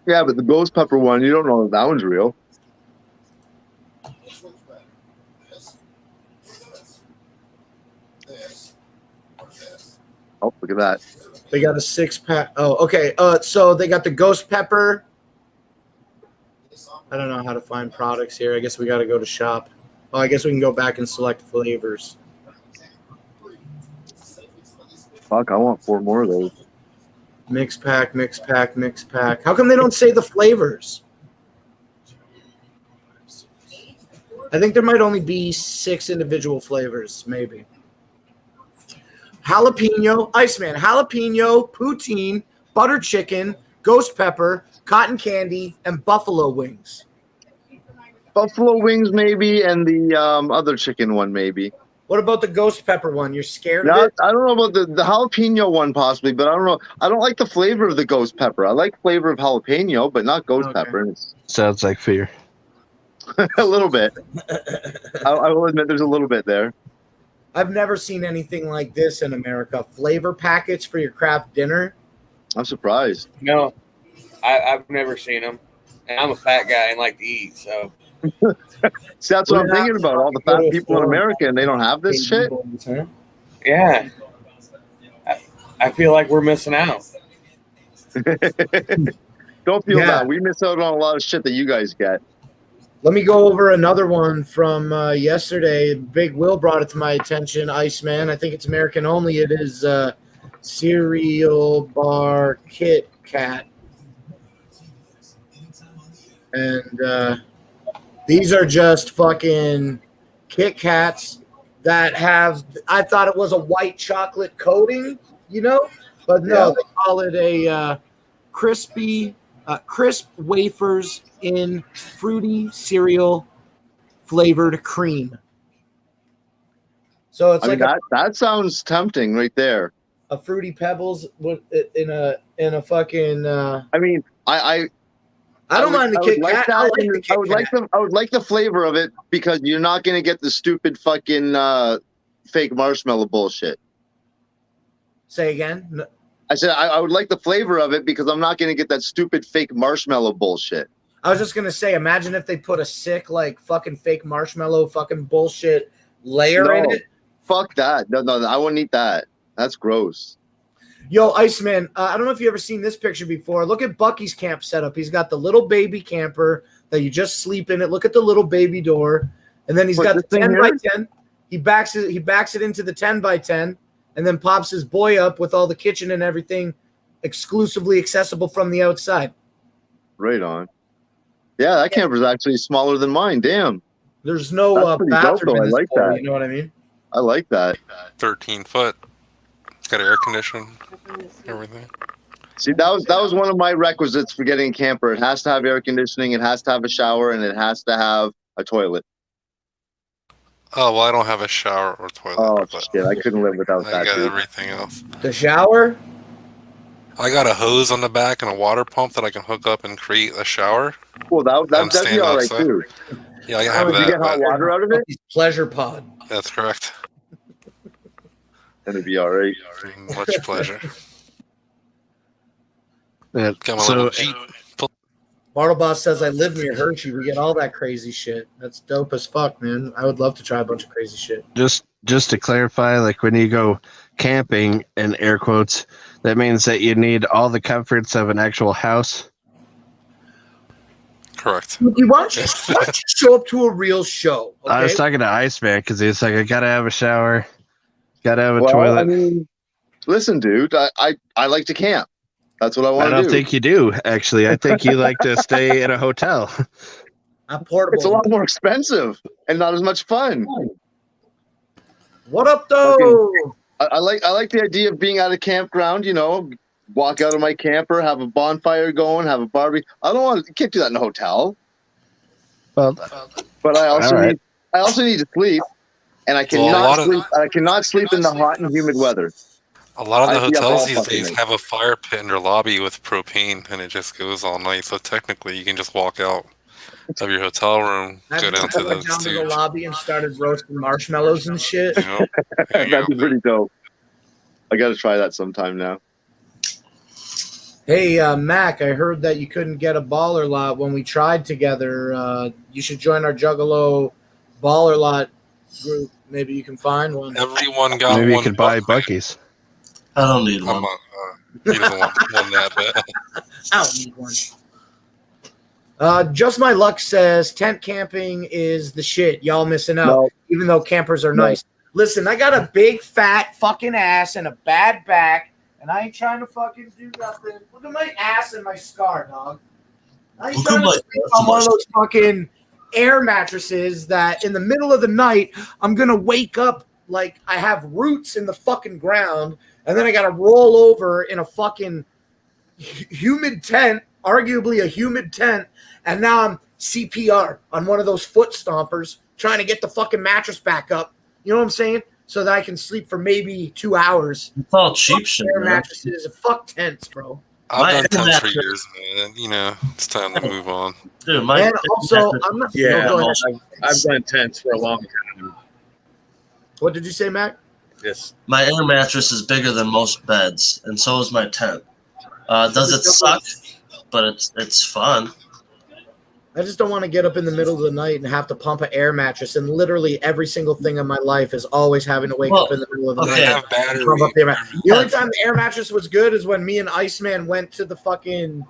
Speaker 7: Yeah, but the ghost pepper one, you don't know if that one's real. Oh, look at that.
Speaker 1: They got a 6-pack. Oh, okay. So they got the ghost pepper. I don't know how to find products here. I guess we got to go to shop. Oh, I guess we can go back and select flavors.
Speaker 7: Fuck, I want 4 more of those.
Speaker 1: Mix pack, mix pack, mix pack. How come they don't say the flavors? I think there might only be 6 individual flavors, maybe. Jalapeno, Iceman, jalapeno, poutine, butter chicken, ghost pepper, cotton candy, and buffalo wings.
Speaker 7: Buffalo wings, maybe, and the other chicken one, maybe.
Speaker 1: What about the ghost pepper one? You're scared of
Speaker 7: No,
Speaker 1: it?
Speaker 7: I don't know about the jalapeno one, possibly, but I don't know. I don't like the flavor of the ghost pepper. I like flavor of jalapeno, but not ghost pepper. And it's
Speaker 6: Sounds like fear.
Speaker 7: a little bit. I will admit there's a little bit there.
Speaker 1: I've never seen anything like this in America. Flavor packets for your craft dinner.
Speaker 7: I'm surprised.
Speaker 4: No, I've never seen them, and I'm a fat guy and like to eat. So
Speaker 7: See, that's what I'm thinking about. All the fat people in America, and they don't have this shit.
Speaker 4: yeah, I feel like we're missing out.
Speaker 7: Don't feel
Speaker 1: Yeah.
Speaker 7: bad. We miss out on a lot of shit that you guys get.
Speaker 1: Let me go over another one from yesterday. Big Will brought it to my attention, Iceman. I think it's American only. It is Cereal Bar Kit Kat. And these are just fucking Kit Kats that have, I thought it was a white chocolate coating, you know? But no,
Speaker 7: Yeah.
Speaker 1: they call it a crisp wafers in fruity cereal flavored cream. So it's
Speaker 7: I mean,
Speaker 1: like
Speaker 7: that sounds tempting right there.
Speaker 1: a fruity pebbles in a fucking.
Speaker 7: I mean, I
Speaker 1: don't mind the
Speaker 7: I would
Speaker 1: Kit
Speaker 7: like
Speaker 1: Kat.
Speaker 7: that.
Speaker 1: I like the Kit
Speaker 7: I would like the flavor of it because you're not gonna get the stupid fucking fake marshmallow bullshit.
Speaker 1: Say again. No,
Speaker 7: I said I would like the flavor of it because I'm not gonna get that stupid fake marshmallow bullshit.
Speaker 1: I was just gonna say, imagine if they put a sick like fucking fake marshmallow fucking bullshit layer in
Speaker 7: No.
Speaker 1: it.
Speaker 7: Fuck that. No, I wouldn't eat that. That's gross.
Speaker 1: Yo, Iceman, I don't know if you ever seen this picture before. Look at Bucky's camp setup. He's got the little baby camper that you just sleep in it. Look at the little baby door, and then he's
Speaker 7: What,
Speaker 1: got the
Speaker 7: this thing
Speaker 1: 10
Speaker 7: here?
Speaker 1: by 10. He backs it into the 10 by 10, and then pops his boy up with all the kitchen and everything exclusively accessible from the outside.
Speaker 7: Right on. Yeah, that camper's actually smaller than mine. Damn.
Speaker 1: There's no
Speaker 7: That's pretty dope,
Speaker 1: bathroom
Speaker 7: though.
Speaker 1: in
Speaker 7: I
Speaker 1: this
Speaker 7: like
Speaker 1: boy,
Speaker 7: that.
Speaker 1: you know what I mean?
Speaker 7: I like that.
Speaker 5: 13 foot. It's got air conditioning, everything.
Speaker 7: See, that was one of my requisites for getting a camper. It has to have air conditioning, it has to have a shower, and it has to have a toilet.
Speaker 5: Oh, well, I don't have a shower or toilet.
Speaker 7: Oh
Speaker 5: but
Speaker 7: shit, I couldn't live without
Speaker 5: I
Speaker 7: that,
Speaker 5: got
Speaker 7: dude.
Speaker 5: everything else.
Speaker 1: The shower?
Speaker 5: I got a hose on the back and a water pump that I can hook up and create a shower.
Speaker 7: Well, that'd be
Speaker 5: stand
Speaker 7: all right
Speaker 5: outside.
Speaker 7: too.
Speaker 5: Yeah, I can have
Speaker 7: Did you
Speaker 5: that.
Speaker 7: get hot
Speaker 5: But
Speaker 7: water out of it?
Speaker 1: Pleasure pod.
Speaker 5: that's correct.
Speaker 7: That'd be all right.
Speaker 5: Much pleasure.
Speaker 6: Yeah,
Speaker 5: Got my
Speaker 6: so
Speaker 5: little Jeep.
Speaker 1: Bartle Boss says I live near Hershey. We get all that crazy shit. That's dope as fuck, man. I would love to try a bunch of crazy shit.
Speaker 6: just to clarify, like when you go camping in air quotes, that means that you need all the comforts of an actual house.
Speaker 5: Correct.
Speaker 1: Why don't you show up to a real show? Okay?
Speaker 6: I was talking to Iceman because he's like, I gotta have a shower, gotta have a
Speaker 7: Well,
Speaker 6: toilet.
Speaker 7: I mean, listen, dude, I like to camp. That's what I
Speaker 6: I
Speaker 7: want to
Speaker 6: don't
Speaker 7: do.
Speaker 6: think you do, actually. I think you like to stay in a hotel.
Speaker 1: I'm portable.
Speaker 7: It's a lot more expensive and not as much fun.
Speaker 1: What up, though?
Speaker 7: I like the idea of being at a campground. You know, walk out of my camper, have a bonfire going, have a barbecue. Can't do that in a hotel.
Speaker 6: Well,
Speaker 7: But I also
Speaker 6: All right.
Speaker 7: need to sleep, and I
Speaker 5: Well, a lot of-
Speaker 7: cannot sleep in the hot and humid weather.
Speaker 5: A lot of the
Speaker 7: I'd be up all
Speaker 5: hotels these
Speaker 7: fucking
Speaker 5: days
Speaker 7: night.
Speaker 5: have a fire pit in their lobby with propane, and it just goes all night. So technically, you can just walk out of your hotel room,
Speaker 1: I
Speaker 5: go down to
Speaker 1: went
Speaker 5: the
Speaker 1: down to the
Speaker 5: stage.
Speaker 1: lobby and started roasting marshmallows and shit.
Speaker 5: Yep. There you
Speaker 7: That'd be
Speaker 5: go.
Speaker 7: pretty dope. I got to try that sometime now.
Speaker 1: Hey, Mac, I heard that you couldn't get a baller lot when we tried together. You should join our Juggalo baller lot group. Maybe you can find one.
Speaker 5: Everyone got
Speaker 6: Maybe you
Speaker 5: one
Speaker 6: could buy
Speaker 5: buck.
Speaker 6: Bucky's.
Speaker 8: I don't need
Speaker 5: Come
Speaker 8: one.
Speaker 5: on. He doesn't want one that bad.
Speaker 1: I don't need one. Just My Luck says tent camping is the shit. Y'all missing out,
Speaker 7: No.
Speaker 1: even though campers are
Speaker 7: No.
Speaker 1: nice. Listen, I got a big fat fucking ass and a bad back, and I ain't trying to fucking do nothing. Look at my ass and my scar, dog. I ain't
Speaker 8: Look
Speaker 1: trying
Speaker 8: at
Speaker 1: to
Speaker 8: my
Speaker 1: sleep
Speaker 8: ass
Speaker 1: on one of
Speaker 8: and
Speaker 1: those fucking air mattresses that in the middle of the night I'm gonna wake up like I have roots in the fucking ground, and then I gotta roll over in a fucking humid tent, arguably a humid tent, and now I'm CPR on one of those foot stompers trying to get the fucking mattress back up. You know what I'm saying? So that I can sleep for maybe 2 hours.
Speaker 8: It's all cheap shit,
Speaker 1: Air
Speaker 8: man.
Speaker 1: mattresses, fuck tents, bro.
Speaker 5: I've done tents for
Speaker 8: mattress-
Speaker 5: years, man. You know, it's time to move on.
Speaker 8: Dude, my
Speaker 1: And also, I'm not.
Speaker 4: Yeah,
Speaker 1: no, go ahead.
Speaker 4: I've done tents for a long time.
Speaker 1: What did you say, Mac?
Speaker 4: Just
Speaker 8: my air mattress is bigger than most beds, and so is my tent. Does it suck? But it's fun.
Speaker 1: I just don't want to get up in the middle of the night and have to pump an air mattress. And literally every single thing in my life is always having to wake up in the middle of the
Speaker 8: okay.
Speaker 1: night.
Speaker 5: Have battery.
Speaker 1: Pump up the air mattress. The only time the air mattress was good is when me and Iceman went to the fucking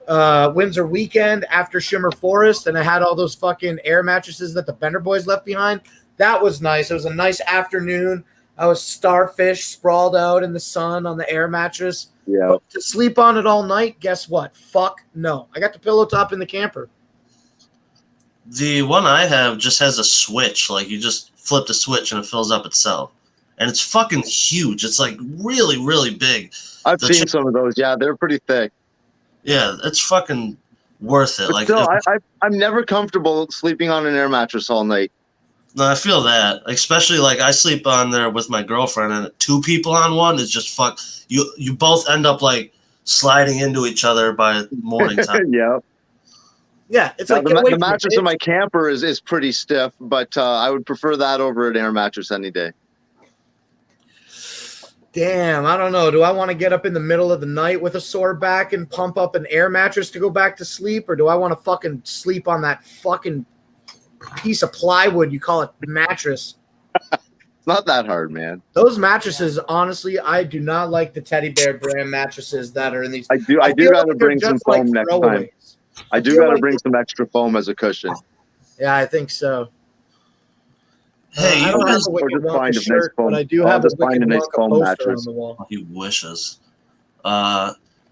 Speaker 1: Windsor weekend after Shimmer Forest, and I had all those fucking air mattresses that the Bender boys left behind. That was nice. It was a nice afternoon. I was starfish sprawled out in the sun on the air mattress.
Speaker 7: Yeah.
Speaker 1: But to sleep on it all night, guess what? Fuck no. I got the pillow top in the camper.
Speaker 8: The one I have just has a switch. Like, you just flip the switch and it fills up itself. And it's fucking huge. It's like really, really big.
Speaker 7: I've
Speaker 8: The
Speaker 7: seen some of those. Yeah, they're pretty thick.
Speaker 8: Yeah, it's fucking worth it.
Speaker 7: But
Speaker 8: Like,
Speaker 7: still, I'm never comfortable sleeping on an air mattress all night.
Speaker 8: no, I feel that. Especially like I sleep on there with my girlfriend, and 2 people on one is just fuck. You both end up like sliding into each other by morning time.
Speaker 7: Yeah.
Speaker 1: Yeah, it's
Speaker 7: Now,
Speaker 1: like get away
Speaker 7: the
Speaker 1: from me,
Speaker 7: mattress in
Speaker 1: bitch.
Speaker 7: my camper is pretty stiff, but I would prefer that over an air mattress any day.
Speaker 1: Damn, I don't know. Do I want to get up in the middle of the night with a sore back and pump up an air mattress to go back to sleep, or do I want to fucking sleep on that fucking piece of plywood you call it mattress?
Speaker 7: It's not that hard, man.
Speaker 1: Those mattresses, honestly, I do not like the teddy bear brand mattresses that are in these.
Speaker 7: I do
Speaker 1: feel
Speaker 7: gotta
Speaker 1: like they're
Speaker 7: bring some
Speaker 1: just like
Speaker 7: foam next time.
Speaker 1: throwaways.
Speaker 7: I do
Speaker 1: feel
Speaker 7: gotta
Speaker 1: like
Speaker 7: bring some extra foam as a cushion.
Speaker 1: Yeah, I think so.
Speaker 8: Hey,
Speaker 1: I
Speaker 8: you
Speaker 1: don't have
Speaker 8: guys,
Speaker 1: a
Speaker 7: or
Speaker 1: Wicked
Speaker 7: just
Speaker 1: Wonka
Speaker 7: find a nice
Speaker 1: shirt,
Speaker 7: foam-
Speaker 1: but I do
Speaker 7: I'll
Speaker 1: have a
Speaker 7: just find
Speaker 1: Wicked
Speaker 7: a nice
Speaker 1: Wonka
Speaker 7: foam
Speaker 1: poster
Speaker 7: mattress.
Speaker 1: on the wall.
Speaker 8: he wishes.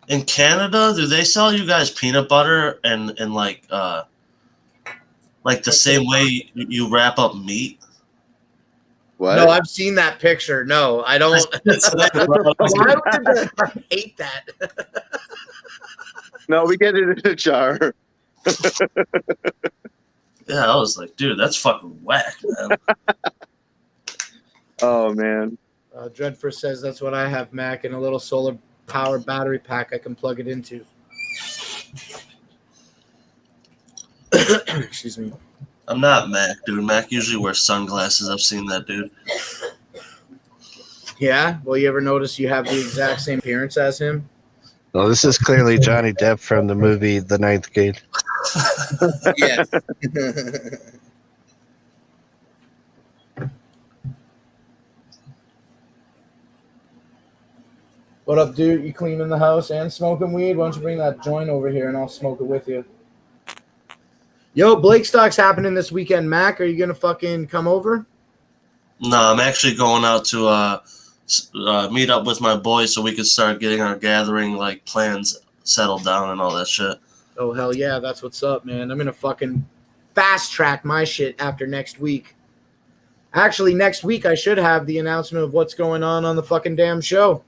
Speaker 8: In Canada, do they sell you guys peanut butter and like the same way you wrap up meat?
Speaker 7: What?
Speaker 1: No, I've seen that picture. No, I don't. Why would I hate that?
Speaker 7: No, we get it in a jar.
Speaker 8: Yeah, I was like, dude, that's fucking whack, man.
Speaker 7: Oh man.
Speaker 1: Dreadford says that's what I have, Mac, and a little solar power battery pack I can plug it into. Excuse me.
Speaker 8: I'm not Mac, dude. Mac usually wears sunglasses. I've seen that, dude.
Speaker 1: Yeah? Well, you ever notice you have the exact same appearance as him?
Speaker 6: Well, this is clearly Johnny Depp from the movie The Ninth Gate.
Speaker 1: Yes. What up, dude? You cleaning the house and smoking weed? Why don't you bring that joint over here and I'll smoke it with you? Yo, Blake Stock's happening this weekend, Mac. Are you gonna fucking come over?
Speaker 8: No, I'm actually going out to meet up with my boys so we can start getting our gathering like plans settled down and all that shit.
Speaker 1: Oh, hell yeah. That's what's up, man. I'm gonna fucking fast track my shit after next week. Actually, next week I should have the announcement of what's going on the fucking damn show.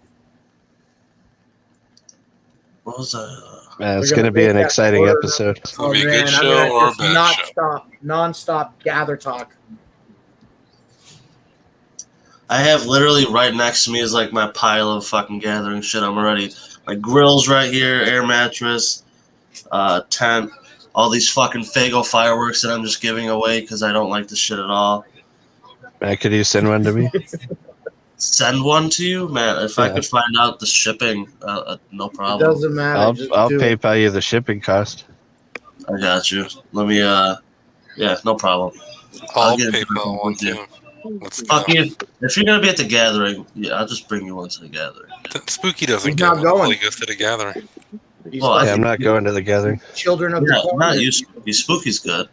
Speaker 8: What was that?
Speaker 6: It's
Speaker 1: We're
Speaker 6: going
Speaker 1: gonna
Speaker 6: to be
Speaker 1: make
Speaker 6: an
Speaker 1: that
Speaker 6: exciting
Speaker 1: order.
Speaker 6: episode.
Speaker 5: It's going to be a good show
Speaker 1: I'm
Speaker 5: or a
Speaker 1: gonna
Speaker 5: bad
Speaker 1: just
Speaker 5: show.
Speaker 1: non-stop gather talk.
Speaker 8: I have literally right next to me is like my pile of fucking gathering shit. I'm already, my grill's right here, air mattress, tent, all these fucking Faygo fireworks that I'm just giving away because I don't like the shit at all.
Speaker 6: Man, could you send one to me?
Speaker 8: Send one to you, man. If I could find out the shipping, no
Speaker 1: It
Speaker 8: problem.
Speaker 1: doesn't matter.
Speaker 6: I'll
Speaker 1: Just
Speaker 6: I'll
Speaker 1: do it.
Speaker 6: PayPal you the shipping cost.
Speaker 8: I got you. Let me. Yeah, no problem.
Speaker 5: I'll
Speaker 8: get
Speaker 5: PayPal one
Speaker 8: with you.
Speaker 5: too. Let's
Speaker 8: Fuck
Speaker 5: go.
Speaker 8: you. If you're gonna be at the gathering, yeah, I'll just bring you one to the gathering.
Speaker 5: Spooky doesn't
Speaker 1: He's
Speaker 5: get
Speaker 1: not
Speaker 5: one
Speaker 1: going.
Speaker 5: until he goes to the gathering.
Speaker 1: These
Speaker 8: Well, I
Speaker 6: Yeah, I'm not going to the gathering.
Speaker 1: children of the
Speaker 8: Yeah,
Speaker 1: corn.
Speaker 8: not you. Spooky's good.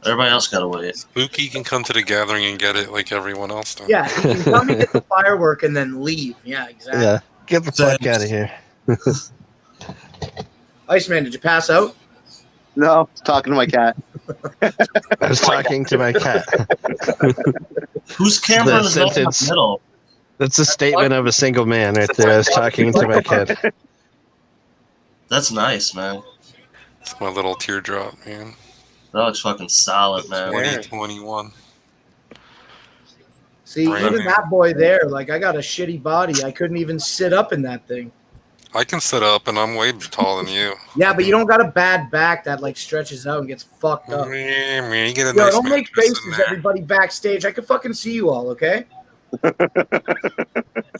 Speaker 8: Everybody else gotta wait.
Speaker 5: Spooky can come to the gathering and get it like everyone else does.
Speaker 1: Yeah, he can come and get the firework and then leave. Yeah, exactly.
Speaker 6: Yeah, get the fuck out of here.
Speaker 1: Iceman, did you pass out?
Speaker 7: No, I was talking to my cat.
Speaker 6: I was talking to my cat.
Speaker 8: Whose camera
Speaker 6: The
Speaker 8: is that in the
Speaker 6: sentence.
Speaker 8: middle?
Speaker 6: That's a statement of a single man right there. I was talking to my cat.
Speaker 8: That's nice, man.
Speaker 5: It's my little teardrop, man.
Speaker 8: That looks fucking solid, man.
Speaker 5: 2021.
Speaker 1: See,
Speaker 5: Right,
Speaker 1: even
Speaker 5: man.
Speaker 1: that boy there, like I got a shitty body. I couldn't even sit up in that thing.
Speaker 5: I can sit up, and I'm way taller than you.
Speaker 1: Yeah, but you don't got a bad back that like stretches out and gets fucked up.
Speaker 5: Man, you get a
Speaker 1: Yo,
Speaker 5: nice
Speaker 1: don't make
Speaker 5: mattress in
Speaker 1: faces,
Speaker 5: there.
Speaker 1: everybody backstage. I can fucking see you all, okay?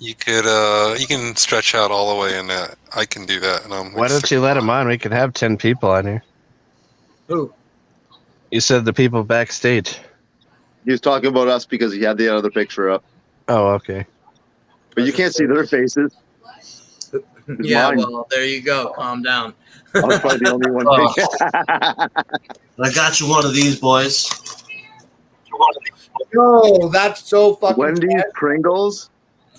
Speaker 5: You could, you can stretch out all the way in that. I can do that, and I'm.
Speaker 6: Why don't you let him on? We could have 10 people on here.
Speaker 1: Who?
Speaker 6: You said the people backstage.
Speaker 7: He was talking about us because he had the other picture up.
Speaker 6: Oh, okay.
Speaker 7: But you can't see their faces.
Speaker 1: Yeah,
Speaker 7: mine.
Speaker 1: well, there you go. Calm down.
Speaker 7: I was probably the only one.
Speaker 8: Oh.
Speaker 7: thinking.
Speaker 8: I got you one of these, boys.
Speaker 1: Yo, that's so fucking
Speaker 7: Wendy's
Speaker 1: bad.
Speaker 7: Pringles.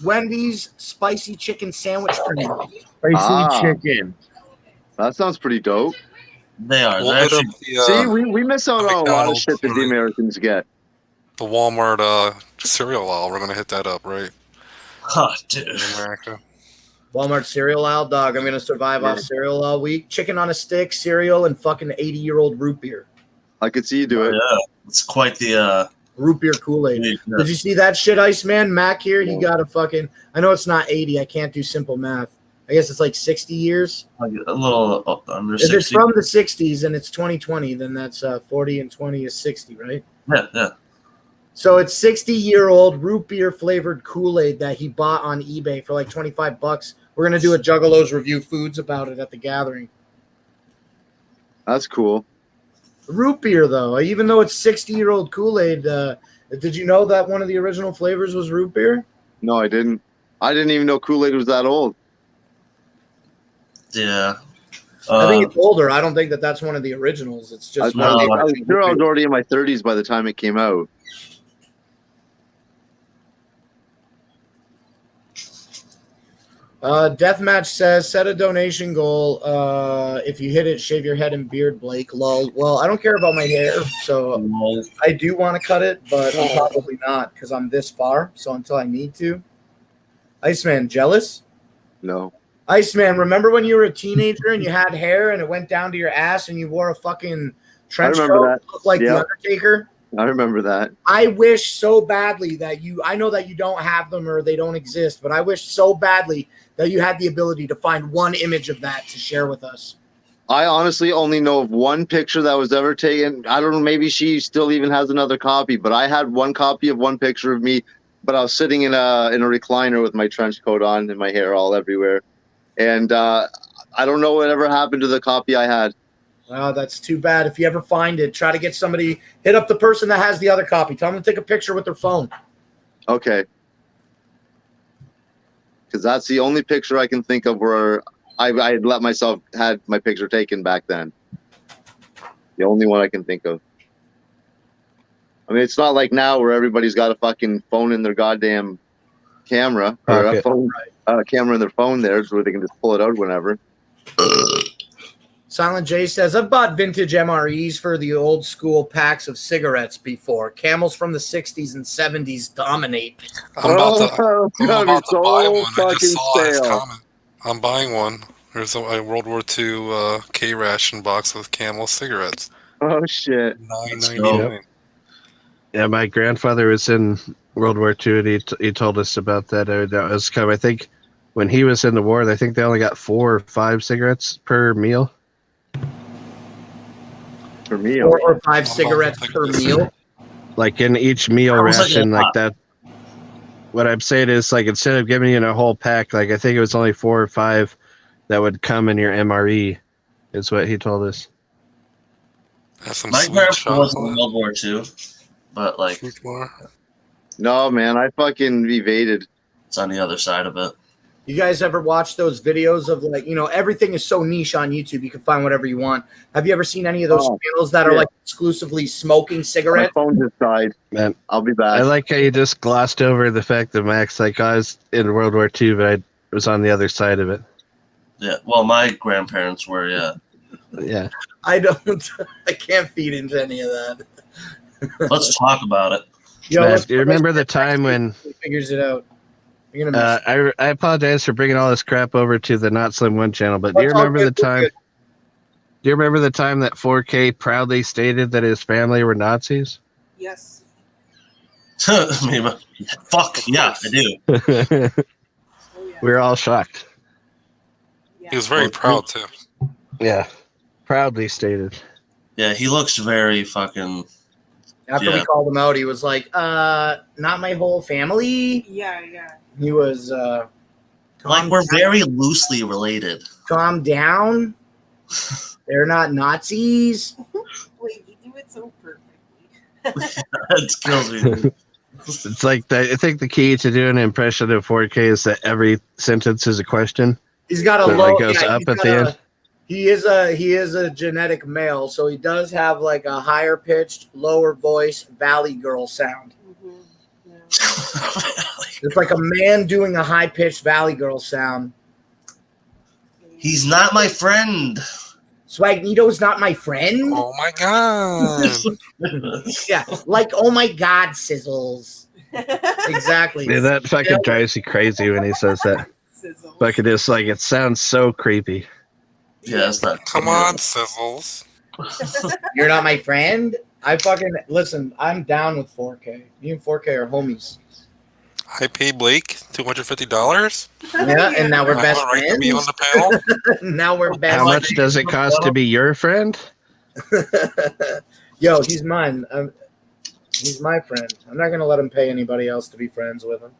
Speaker 1: Wendy's spicy chicken sandwich cream.
Speaker 2: Spicy
Speaker 7: chicken. That sounds pretty dope.
Speaker 8: They are.
Speaker 5: We'll
Speaker 8: They're
Speaker 5: hit up
Speaker 8: actually,
Speaker 5: the,
Speaker 7: See, we miss out on a lot of
Speaker 5: McDonald's
Speaker 7: shit that the Americans get.
Speaker 5: the Walmart cereal aisle. We're gonna hit that up, right?
Speaker 8: oh, dude.
Speaker 5: In America.
Speaker 1: Walmart cereal aisle, dog. I'm gonna survive off cereal all week. Chicken on a stick, cereal, and fucking 80-year-old root beer.
Speaker 7: I could see you do it.
Speaker 8: Yeah, it's quite the.
Speaker 1: Root beer Kool-Aid.
Speaker 8: Yeah.
Speaker 1: Did you see that shit, Iceman? Mac here, he got a fucking. I know it's not 80. I can't do simple math. I guess it's like 60 years.
Speaker 8: Like a little under
Speaker 1: If it's
Speaker 8: 60.
Speaker 1: from the 60s and it's 2020, then that's 40 and 20 is 60, right?
Speaker 8: Yeah.
Speaker 1: So it's 60-year-old root beer flavored Kool-Aid that he bought on eBay for like $25. We're gonna do a Juggalos review foods about it at the gathering.
Speaker 7: That's cool.
Speaker 1: Root beer, though, even though it's 60-year-old Kool-Aid, did you know that one of the original flavors was root beer?
Speaker 7: No, I didn't. I didn't even know Kool-Aid was that old.
Speaker 8: Yeah.
Speaker 1: I think it's older. I don't think that that's one of the originals. It's just
Speaker 8: No,
Speaker 7: I was
Speaker 8: I
Speaker 7: sure I was already in my 30s by the time it came out.
Speaker 1: Deathmatch says, set a donation goal. If you hit it, shave your head and beard, Blake. Lol. Well, I don't care about my hair, so I do want to cut it, but I'm probably not because I'm this far. So until I need to. Iceman, jealous?
Speaker 7: No.
Speaker 1: Iceman, remember when you were a teenager and you had hair and it went down to your ass and you wore a fucking trench
Speaker 7: remember
Speaker 1: coat
Speaker 7: that.
Speaker 1: looked like
Speaker 7: Yep.
Speaker 1: the Undertaker?
Speaker 7: I remember that.
Speaker 1: I wish so badly that I know that you don't have them or they don't exist, but I wish so badly that you had the ability to find one image of that to share with us.
Speaker 7: I honestly only know of one picture that was ever taken. I don't know, maybe she still even has another copy, but I had one copy of one picture of me, but I was sitting in a recliner with my trench coat on and my hair all everywhere. And I don't know whatever happened to the copy I had.
Speaker 1: Well, that's too bad. If you ever find it, try to get somebody, hit up the person that has the other copy. Tell them to take a picture with their phone.
Speaker 7: Okay. Because that's the only picture I can think of where I had let myself had my picture taken back then. The only one I can think of. I mean, it's not like now where everybody's got a fucking phone in their goddamn camera or a phone camera in their phone there, so where they can just pull it out whenever.
Speaker 1: Silent J says, I've bought vintage MREs for the old school packs of cigarettes before. Camels from the 60s and 70s dominate.
Speaker 5: I'm about to
Speaker 7: so
Speaker 5: buy one. I
Speaker 7: fucking
Speaker 5: just saw his
Speaker 7: stale.
Speaker 5: comment. I'm buying one. There's a World War II K ration box with Camel cigarettes.
Speaker 7: Oh shit!
Speaker 5: $9.99.
Speaker 6: Yeah, my grandfather was in World War II, and he told us about that. That was kind of, I think, when he was in the war, I think they only got 4 or 5 cigarettes per meal.
Speaker 7: per meal.
Speaker 1: 4 or 5 cigarettes per meal.
Speaker 6: Like in each meal
Speaker 8: How much is
Speaker 6: ration,
Speaker 8: that?
Speaker 6: like that. What I'm saying is, like, instead of giving you a whole pack, like I think it was only 4 or 5 that would come in your MRE, is what he told us.
Speaker 5: That's some
Speaker 8: My
Speaker 5: sweet
Speaker 8: grandpa was in
Speaker 5: chocolate.
Speaker 8: World War II, but like
Speaker 5: Sweet bar.
Speaker 7: No, man, I fucking evaded.
Speaker 8: it's on the other side of it.
Speaker 1: You guys ever watch those videos of like, everything is so niche on YouTube, you can find whatever you want. Have you ever seen any of those channels that are like exclusively smoking
Speaker 7: My
Speaker 1: cigarettes?
Speaker 7: phone just died.
Speaker 6: Man,
Speaker 7: I'll be
Speaker 6: I
Speaker 7: back.
Speaker 6: like how you just glossed over the fact that Max, like, I was in World War II, but I was on the other side of it.
Speaker 8: Yeah. Well, my grandparents were. Yeah.
Speaker 6: Yeah.
Speaker 1: I can't feed into any of that.
Speaker 8: Let's talk about it.
Speaker 1: Yo,
Speaker 6: Man,
Speaker 1: let's-
Speaker 6: do you remember the time when
Speaker 1: He figures it out. You're gonna miss
Speaker 6: I apologize for bringing all this crap over to the Not Slim One channel, but do you
Speaker 1: That's all
Speaker 6: remember the
Speaker 1: good, we're
Speaker 6: time?
Speaker 1: good.
Speaker 6: Do you remember the time that 4K proudly stated that his family were Nazis?
Speaker 3: Yes.
Speaker 8: I mean, fuck yeah, I do.
Speaker 3: Oh, yeah.
Speaker 6: We were all shocked.
Speaker 3: Yeah.
Speaker 5: He was very proud too.
Speaker 6: Yeah, proudly stated.
Speaker 8: Yeah, he looks very fucking.
Speaker 1: After we
Speaker 8: Yeah.
Speaker 1: called him out, he was like, not my whole family.
Speaker 3: Yeah, yeah.
Speaker 1: He was
Speaker 8: Like we're very loosely related.
Speaker 1: calm down. They're not Nazis.
Speaker 3: Wait, you do it so perfectly.
Speaker 8: That kills me.
Speaker 6: It's like I think the key to doing an impression of 4K is that every sentence is a question.
Speaker 1: He's got a
Speaker 6: So it,
Speaker 1: low.
Speaker 6: like, goes up
Speaker 1: he's
Speaker 6: at
Speaker 1: got
Speaker 6: the
Speaker 1: a-
Speaker 6: end?
Speaker 1: He is a genetic male, so he does have like a higher pitched, lower voice, valley girl sound.
Speaker 3: Mhm. Yeah.
Speaker 1: It's like a man doing a high pitched valley girl sound.
Speaker 8: He's not my friend.
Speaker 1: Swagnito's not my friend.
Speaker 5: Oh my god.
Speaker 1: Yeah, like oh my god, sizzles. Exactly.
Speaker 6: Yeah, that fucking drives you crazy when he says that.
Speaker 3: Sizzle.
Speaker 6: Fucking just like it sounds so creepy.
Speaker 8: Yeah, it's not.
Speaker 5: Come on, Sizzles.
Speaker 1: You're not my friend. I fucking listen. I'm down with 4K. Me and 4K are homies.
Speaker 5: I pay Blake $250.
Speaker 1: Yeah, and now we're
Speaker 5: I
Speaker 1: best
Speaker 5: have a right to be on
Speaker 1: friends.
Speaker 5: the panel.
Speaker 1: Now we're best.
Speaker 6: How much does it cost to be your friend?
Speaker 1: Yo, he's mine. He's my friend. I'm not gonna let him pay anybody else to be friends with him.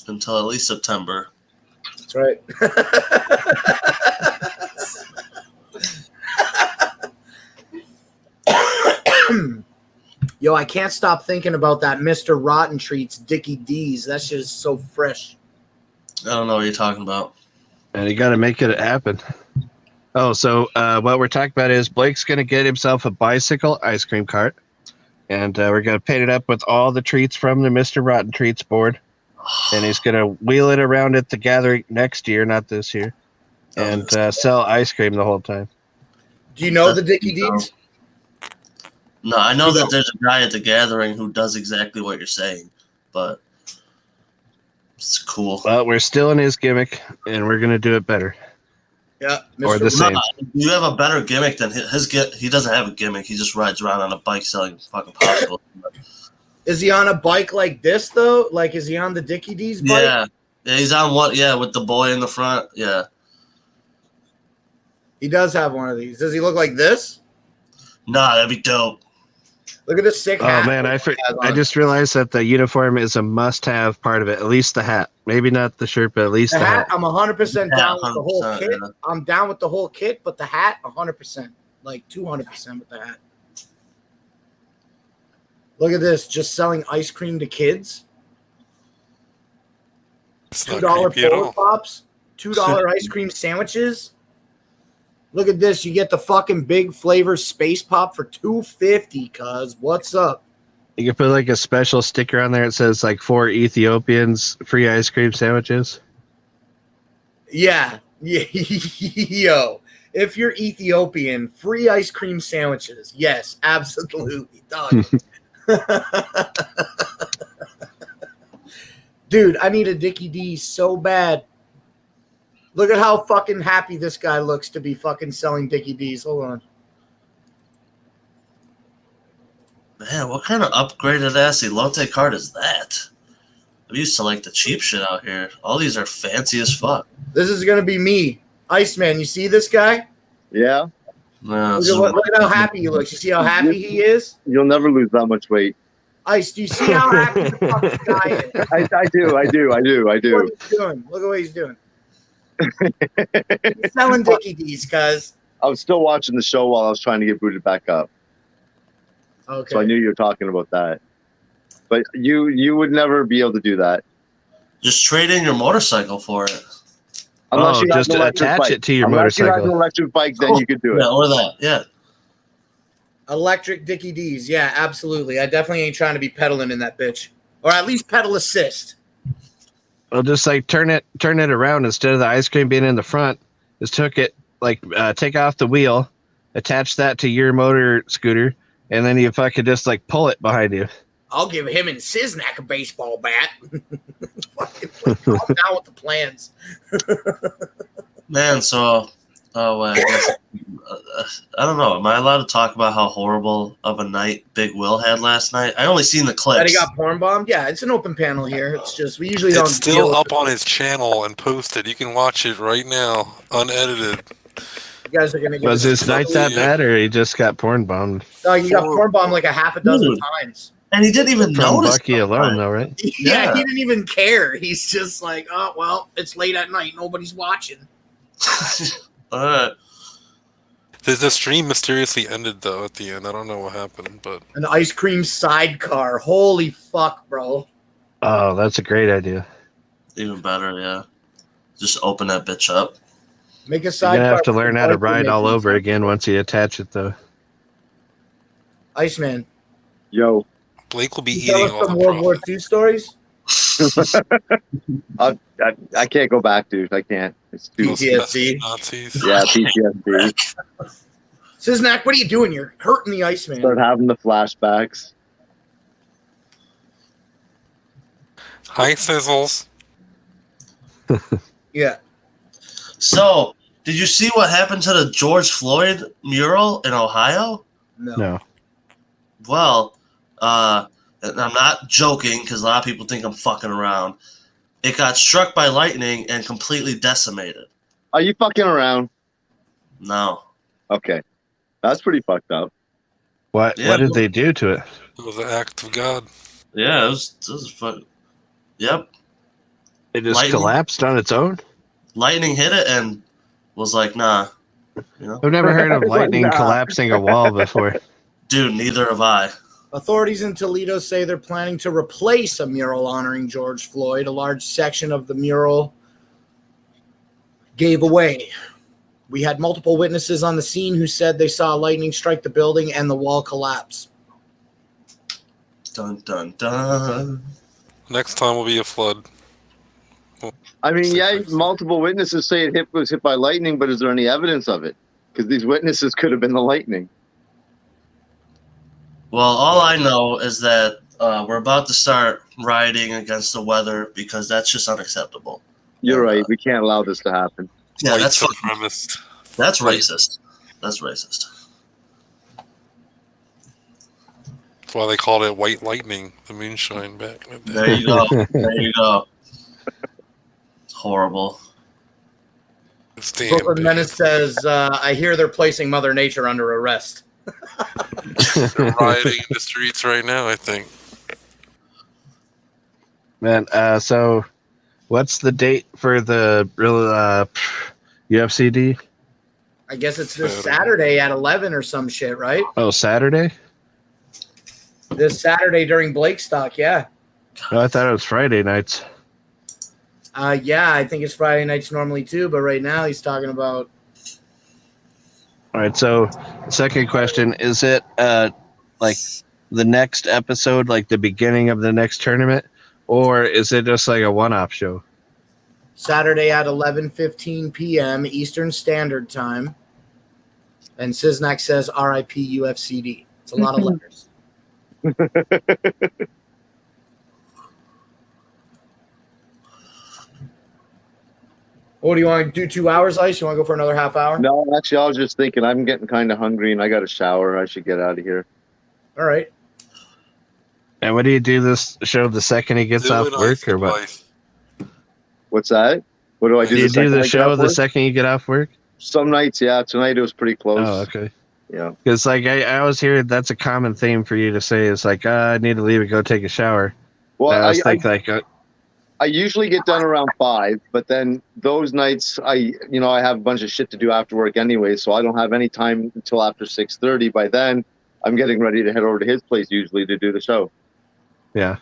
Speaker 8: Until at least September.
Speaker 1: That's right. Yo, I can't stop thinking about that Mr. Rotten Treats Dicky D's. That shit is so fresh.
Speaker 8: I don't know what you're talking about.
Speaker 6: And you got to make it happen. Oh, so what we're talking about is Blake's going to get himself a bicycle ice cream cart. And we're going to paint it up with all the treats from the Mr. Rotten Treats board. And he's going to wheel it around at the gathering next year, not this year. And sell ice cream the whole time.
Speaker 1: Do you know the Dicky D's?
Speaker 8: No, I know that there's a guy at the gathering who does exactly what you're saying, but it's cool.
Speaker 6: Well, we're still in his gimmick, and we're going to do it better.
Speaker 1: Yeah.
Speaker 6: Or the
Speaker 8: No,
Speaker 6: same.
Speaker 8: you have a better gimmick than his. He doesn't have a gimmick. He just rides around on a bike selling fucking popsicles.
Speaker 1: Is he on a bike like this, though? Like, is he on the Dicky D's bike?
Speaker 8: Yeah, he's on one. Yeah, with the boy in the front. Yeah,
Speaker 1: He does have one of these. Does he look like this?
Speaker 8: nah, that'd be dope.
Speaker 1: Look at this sick
Speaker 6: Oh,
Speaker 1: hat.
Speaker 6: man, I
Speaker 1: he has
Speaker 6: I
Speaker 1: on.
Speaker 6: just realized that the uniform is a must-have part of it, at least the hat. Maybe not the shirt, but at least
Speaker 1: The
Speaker 6: the
Speaker 1: hat,
Speaker 6: hat.
Speaker 1: I'm 100% down with the whole
Speaker 8: 100%,
Speaker 1: kit.
Speaker 8: yeah.
Speaker 1: I'm down with the whole kit, but the hat, 100%. Like 200% with the hat. Look at this. Just selling ice cream to kids.
Speaker 5: It's not
Speaker 1: $2
Speaker 5: creepy at
Speaker 1: Polar
Speaker 5: all.
Speaker 1: Pops. $2 ice cream sandwiches. Look at this. You get the fucking big flavor space pop for $2.50, cuz. What's up?
Speaker 6: You can put like a special sticker on there that says like 4 Ethiopians free ice cream sandwiches.
Speaker 1: Yeah. Yo. If you're Ethiopian, free ice cream sandwiches. Yes, absolutely. Dog. Dude, I need a Dicky D so bad. Look at how fucking happy this guy looks to be fucking selling Dicky D's. Hold on.
Speaker 8: Man, what kind of upgraded ass elote card is that? I'm used to like the cheap shit out here. All these are fancy as fuck.
Speaker 1: This is going to be me. Iceman, you see this guy?
Speaker 7: Yeah.
Speaker 8: No,
Speaker 1: Look at how happy he looks. You see how happy he is?
Speaker 7: You'll never lose that much weight.
Speaker 1: Ice, do you see how happy the fucking guy is?
Speaker 7: I do.
Speaker 1: Look what he's doing. Look at what he's doing. He's selling Dicky D's, cuz.
Speaker 7: I was still watching the show while I was trying to get booted back up.
Speaker 1: Okay.
Speaker 7: So I knew you were talking about that. But you would never be able to do that.
Speaker 8: just trade in your motorcycle for it.
Speaker 7: Unless you
Speaker 6: just
Speaker 7: have an electric
Speaker 6: attach
Speaker 7: bike.
Speaker 6: it to your
Speaker 7: Unless you have an
Speaker 6: motorcycle.
Speaker 7: electric bike, then you could do it.
Speaker 8: Yeah, or that. Yeah.
Speaker 1: Electric Dicky D's. Yeah, absolutely. I definitely ain't trying to be pedaling in that bitch. Or at least pedal assist.
Speaker 6: Well, just like turn it around instead of the ice cream being in the front. Just take off the wheel, attach that to your motor scooter, and then you fucking just like pull it behind you.
Speaker 1: I'll give him and Siznak a baseball bat. Fucking calm down with the plans.
Speaker 8: Man, so I guess I don't know. Am I allowed to talk about how horrible of a night Big Will had last night? I only seen the clips.
Speaker 1: That he got porn bombed? Yeah, it's an open panel here. It's just we usually don't.
Speaker 5: It's still up on his channel and posted. You can watch it right now, unedited.
Speaker 1: You guys are gonna get.
Speaker 6: Was his night that bad, or he just got porn bombed?
Speaker 1: No, he got porn bombed like a half a dozen
Speaker 8: Dude.
Speaker 1: times.
Speaker 8: And he didn't even
Speaker 6: From
Speaker 8: notice.
Speaker 6: Bucky alone, though, right?
Speaker 1: Yeah, he didn't even care. He's just like, oh well, it's late at night, nobody's watching.
Speaker 8: All right.
Speaker 5: The stream mysteriously ended though at the end. I don't know what happened, but
Speaker 1: An ice cream sidecar. Holy fuck, bro.
Speaker 6: Oh, that's a great idea.
Speaker 8: Even better, yeah. Just open that bitch up.
Speaker 1: Make a
Speaker 6: You're
Speaker 1: sidecar.
Speaker 6: gonna have to learn how to ride
Speaker 1: Make
Speaker 6: all
Speaker 1: it
Speaker 6: over
Speaker 1: sidecar.
Speaker 6: again once you attach it, though.
Speaker 1: Iceman.
Speaker 7: Yo,
Speaker 5: Blake will be
Speaker 1: Can you tell
Speaker 5: eating all
Speaker 1: us some
Speaker 5: the
Speaker 1: World War
Speaker 5: profit.
Speaker 1: II stories?
Speaker 7: I can't go back, dude. I can't. It's too.
Speaker 5: Those
Speaker 1: PTSD.
Speaker 5: Nazis.
Speaker 7: Yeah, PTSD.
Speaker 1: Siznak, what are you doing? You're hurting the Iceman.
Speaker 7: Start having the flashbacks.
Speaker 5: Hi, Sizzles.
Speaker 1: Yeah.
Speaker 8: So, did you see what happened to the George Floyd mural in Ohio?
Speaker 6: No.
Speaker 8: Well, and I'm not joking because a lot of people think I'm fucking around. It got struck by lightning and completely decimated.
Speaker 7: Are you fucking around?
Speaker 8: No.
Speaker 7: Okay, that's pretty fucked up.
Speaker 6: What
Speaker 8: Yeah,
Speaker 6: did they do to it?
Speaker 5: It was an act of God.
Speaker 8: Yeah, it was fuck. Yep.
Speaker 6: It just
Speaker 8: Lightning.
Speaker 6: collapsed on its own?
Speaker 8: Lightning hit it and was like, nah. You know?
Speaker 6: I've never heard of
Speaker 7: It's like,
Speaker 6: lightning
Speaker 7: nah.
Speaker 6: collapsing a wall before.
Speaker 8: Dude, neither have I.
Speaker 1: Authorities in Toledo say they're planning to replace a mural honoring George Floyd. A large section of the mural gave away. We had multiple witnesses on the scene who said they saw lightning strike the building and the wall collapse.
Speaker 8: Dun, dun, dun.
Speaker 5: Next time will be a flood.
Speaker 7: I mean, yeah, multiple witnesses say it was hit by lightning, but is there any evidence of it? Because these witnesses could have been the lightning.
Speaker 8: Well, all I know is that we're about to start rioting against the weather because that's just unacceptable.
Speaker 7: You're right. We can't allow this to happen.
Speaker 8: Yeah,
Speaker 5: White
Speaker 8: that's
Speaker 5: supremacist.
Speaker 8: that's racist. That's racist.
Speaker 5: That's why they called it White Lightning, the moonshine back in the day.
Speaker 8: There you go. There you go. It's horrible.
Speaker 5: It's damn
Speaker 1: Brooklyn
Speaker 5: big.
Speaker 1: Menace says, I hear they're placing Mother Nature under arrest.
Speaker 5: They're rioting in the streets right now, I think.
Speaker 6: Man, so what's the date for the real UFCD?
Speaker 1: I guess it's this Saturday at 11 or some shit, right?
Speaker 6: Oh, Saturday?
Speaker 1: This Saturday during Blakestock, yeah.
Speaker 6: Oh, I thought it was Friday nights.
Speaker 1: Yeah, I think it's Friday nights normally too, but right now he's talking about.
Speaker 6: All right, so second question, is it like the next episode, like the beginning of the next tournament, or is it just like a one-off show?
Speaker 1: Saturday at 11:15 p.m. Eastern Standard Time. And Siznak says RIP UFCD. It's a lot of letters. What do you want to do? 2 hours, Ice? You want to go for another half hour?
Speaker 7: No, actually, I was just thinking I'm getting kind of hungry and I got a shower. I should get out of here.
Speaker 1: All right.
Speaker 6: And what do you do this show the second he gets off work, or what?
Speaker 7: What's that? What do I do?
Speaker 6: Do you do
Speaker 7: second I
Speaker 6: the
Speaker 7: get
Speaker 6: show
Speaker 7: off
Speaker 6: the
Speaker 7: work?
Speaker 6: second you get off work?
Speaker 7: Some nights, yeah. Tonight it was pretty close.
Speaker 6: Oh, okay.
Speaker 7: Yeah.
Speaker 6: Because like I always hear that's a common theme for you to say. It's like I need to leave and go take a shower.
Speaker 7: Well,
Speaker 6: I always think
Speaker 7: I usually get done around 5, but then those nights I have a bunch of shit to do after work anyway, so I don't have any time until after 6:30. By then, I'm getting ready to head over to his place usually to do the show.
Speaker 6: Yeah.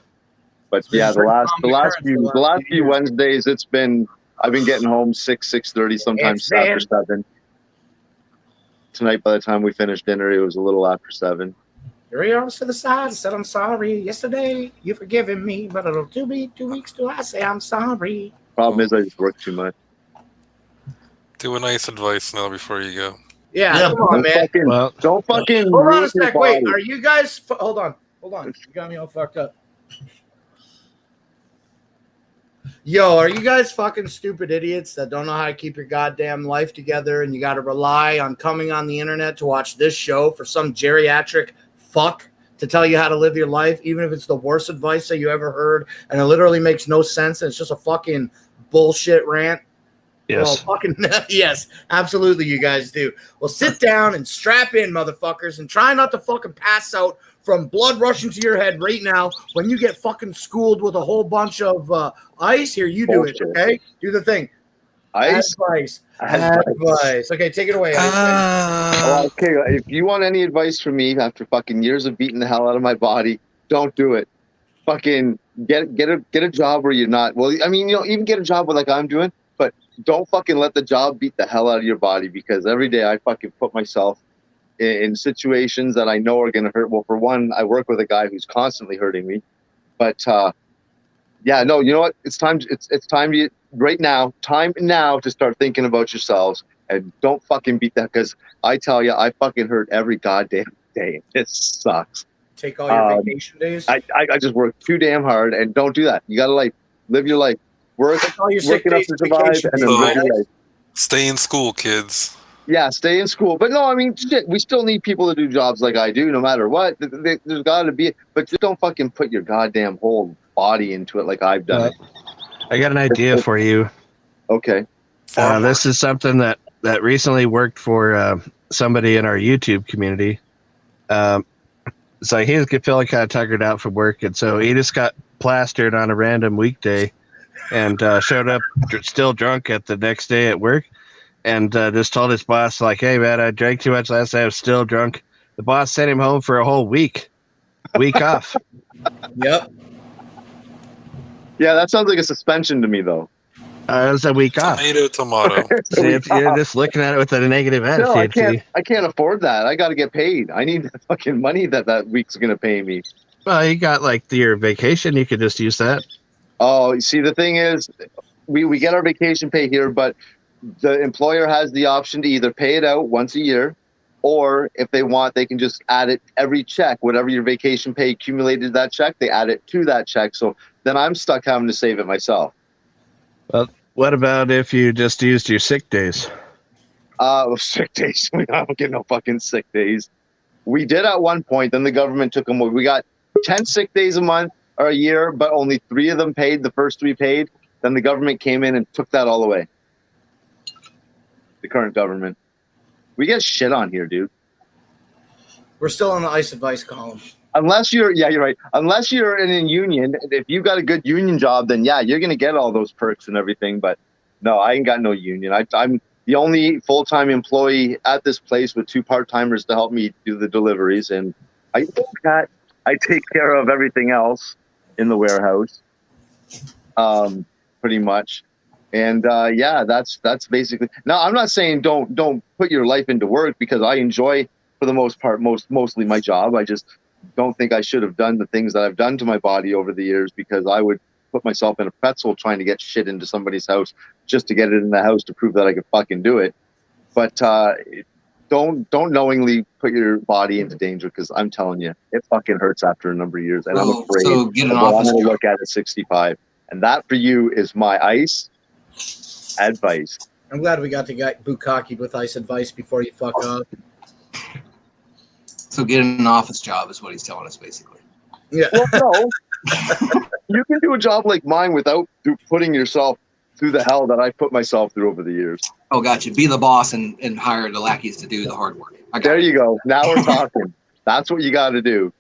Speaker 7: But yeah, the last few Wednesdays, I've been getting home 6:30, sometimes after 7. Tonight, by the time we finished dinner, it was a little after 7.
Speaker 1: Your arms to the side, said I'm sorry. Yesterday, you forgiven me, but it'll be 2 weeks till I say I'm sorry.
Speaker 7: Problem is, I just work too much.
Speaker 5: Do a nice advice now before you go.
Speaker 1: Yeah, come on, man.
Speaker 7: Don't fucking.
Speaker 1: Hold on a sec. Wait, are you guys? Hold on. You got me all fucked up. Yo, are you guys fucking stupid idiots that don't know how to keep your goddamn life together and you got to rely on coming on the internet to watch this show for some geriatric fuck to tell you how to live your life, even if it's the worst advice that you ever heard and it literally makes no sense and it's just a fucking bullshit rant?
Speaker 6: Yes.
Speaker 1: Well, fucking yes, absolutely you guys do. Well, sit down and strap in, motherfuckers, and try not to fucking pass out from blood rushing to your head right now when you get fucking schooled with a whole bunch of ice. Here, you do it, okay? Do the thing.
Speaker 7: Ice?
Speaker 1: Advice. Okay, take it away.
Speaker 7: Okay, if you want any advice from me after fucking years of beating the hell out of my body, don't do it. Fucking get a job where you're not. Well, I mean, even get a job like I'm doing, but don't fucking let the job beat the hell out of your body, because every day I fucking put myself in situations that I know are going to hurt. Well, for one, I work with a guy who's constantly hurting me, but yeah, no, you know what? It's time now to start thinking about yourselves, and don't fucking beat that, because I tell you, I fucking hurt every goddamn day. It sucks.
Speaker 1: Take all your vacation days.
Speaker 7: I just work too damn hard, and don't do that. You got to live your life. Work enough to survive, and then live your life.
Speaker 5: Stay in school, kids.
Speaker 7: Yeah, stay in school. But no, I mean, shit, we still need people to do jobs like I do, no matter what. There's got to be, but just don't fucking put your goddamn whole body into it like I've done it.
Speaker 6: I got an idea for you.
Speaker 7: Okay.
Speaker 6: This is something that recently worked for somebody in our YouTube community. So he was feeling kind of tuckered out from work, and so he just got plastered on a random weekday and showed up still drunk at the next day at work. And just told his boss, like, hey, man, I drank too much last night. I was still drunk. The boss sent him home for a whole week off.
Speaker 1: Yep.
Speaker 7: Yeah, that sounds like a suspension to me, though.
Speaker 6: It was a week off.
Speaker 5: Tomato.
Speaker 6: See, if you're just looking at it with a negative attitude.
Speaker 7: No, I can't afford that. I got to get paid. I need the fucking money that week's going to pay me.
Speaker 6: Well, you got, your vacation. You could just use that.
Speaker 7: Oh, you see, the thing is, we get our vacation pay here, but the employer has the option to either pay it out once a year, or if they want, they can just add it every check. Whatever your vacation pay accumulated that check, they add it to that check. So then I'm stuck having to save it myself.
Speaker 6: Well, what about if you just used your sick days?
Speaker 7: Sick days. We don't get no fucking sick days. We did at one point, then the government took them away. We got 10 sick days a month or a year, but only 3 of them paid. The first 3 paid. Then the government came in and took that all away. The current government. We get shit on here, dude.
Speaker 1: We're still on the ice advice column.
Speaker 7: Unless you're right. Unless you're in a union, if you've got a good union job, then yeah, you're gonna get all those perks and everything. But no, I ain't got no union. I'm the only full-time employee at this place with 2 part-timers to help me do the deliveries, and I take care of everything else in the warehouse, pretty much. And yeah, that's basically. Now, I'm not saying don't put your life into work, because I enjoy, for the most part, mostly my job. I just don't think I should have done the things that I've done to my body over the years, because I would put myself in a pretzel trying to get shit into somebody's house just to get it in the house to prove that I could fucking do it. But don't knowingly put your body into danger, because I'm telling you, it fucking hurts after a number of years, and I'm afraid
Speaker 9: so get an
Speaker 7: of what
Speaker 9: office
Speaker 7: I'm going to
Speaker 9: job.
Speaker 7: look at 65. And that for you is my ice advice.
Speaker 1: I'm glad we got to get bukkake with ice advice before you fuck up.
Speaker 9: So get an office job is what he's telling us, basically.
Speaker 1: Yeah.
Speaker 7: Well, no. You can do a job like mine without putting yourself through the hell that I put myself through over the years.
Speaker 9: Oh, gotcha. Be the boss and hire the lackeys to do the hard work.
Speaker 7: There you go. Now we're talking. That's what you got to do.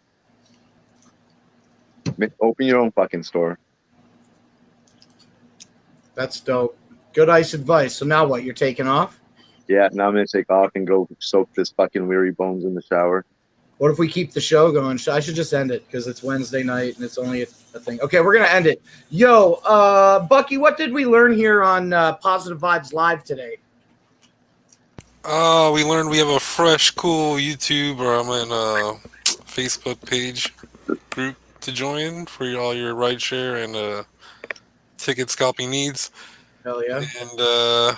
Speaker 7: Open your own fucking store.
Speaker 1: That's dope. Good ice advice. So now what? You're taking off?
Speaker 7: Yeah, now I'm going to take off and go soak this fucking weary bones in the shower.
Speaker 1: What if we keep the show going? I should just end it because it's Wednesday night and it's only a thing. Okay, we're going to end it. Yo, Bucky, what did we learn here on Positive Vibes Live today?
Speaker 5: We learned we have a fresh, cool YouTube or Facebook page group to join for all your rideshare and ticket scalping needs.
Speaker 1: Hell yeah.
Speaker 5: And, oh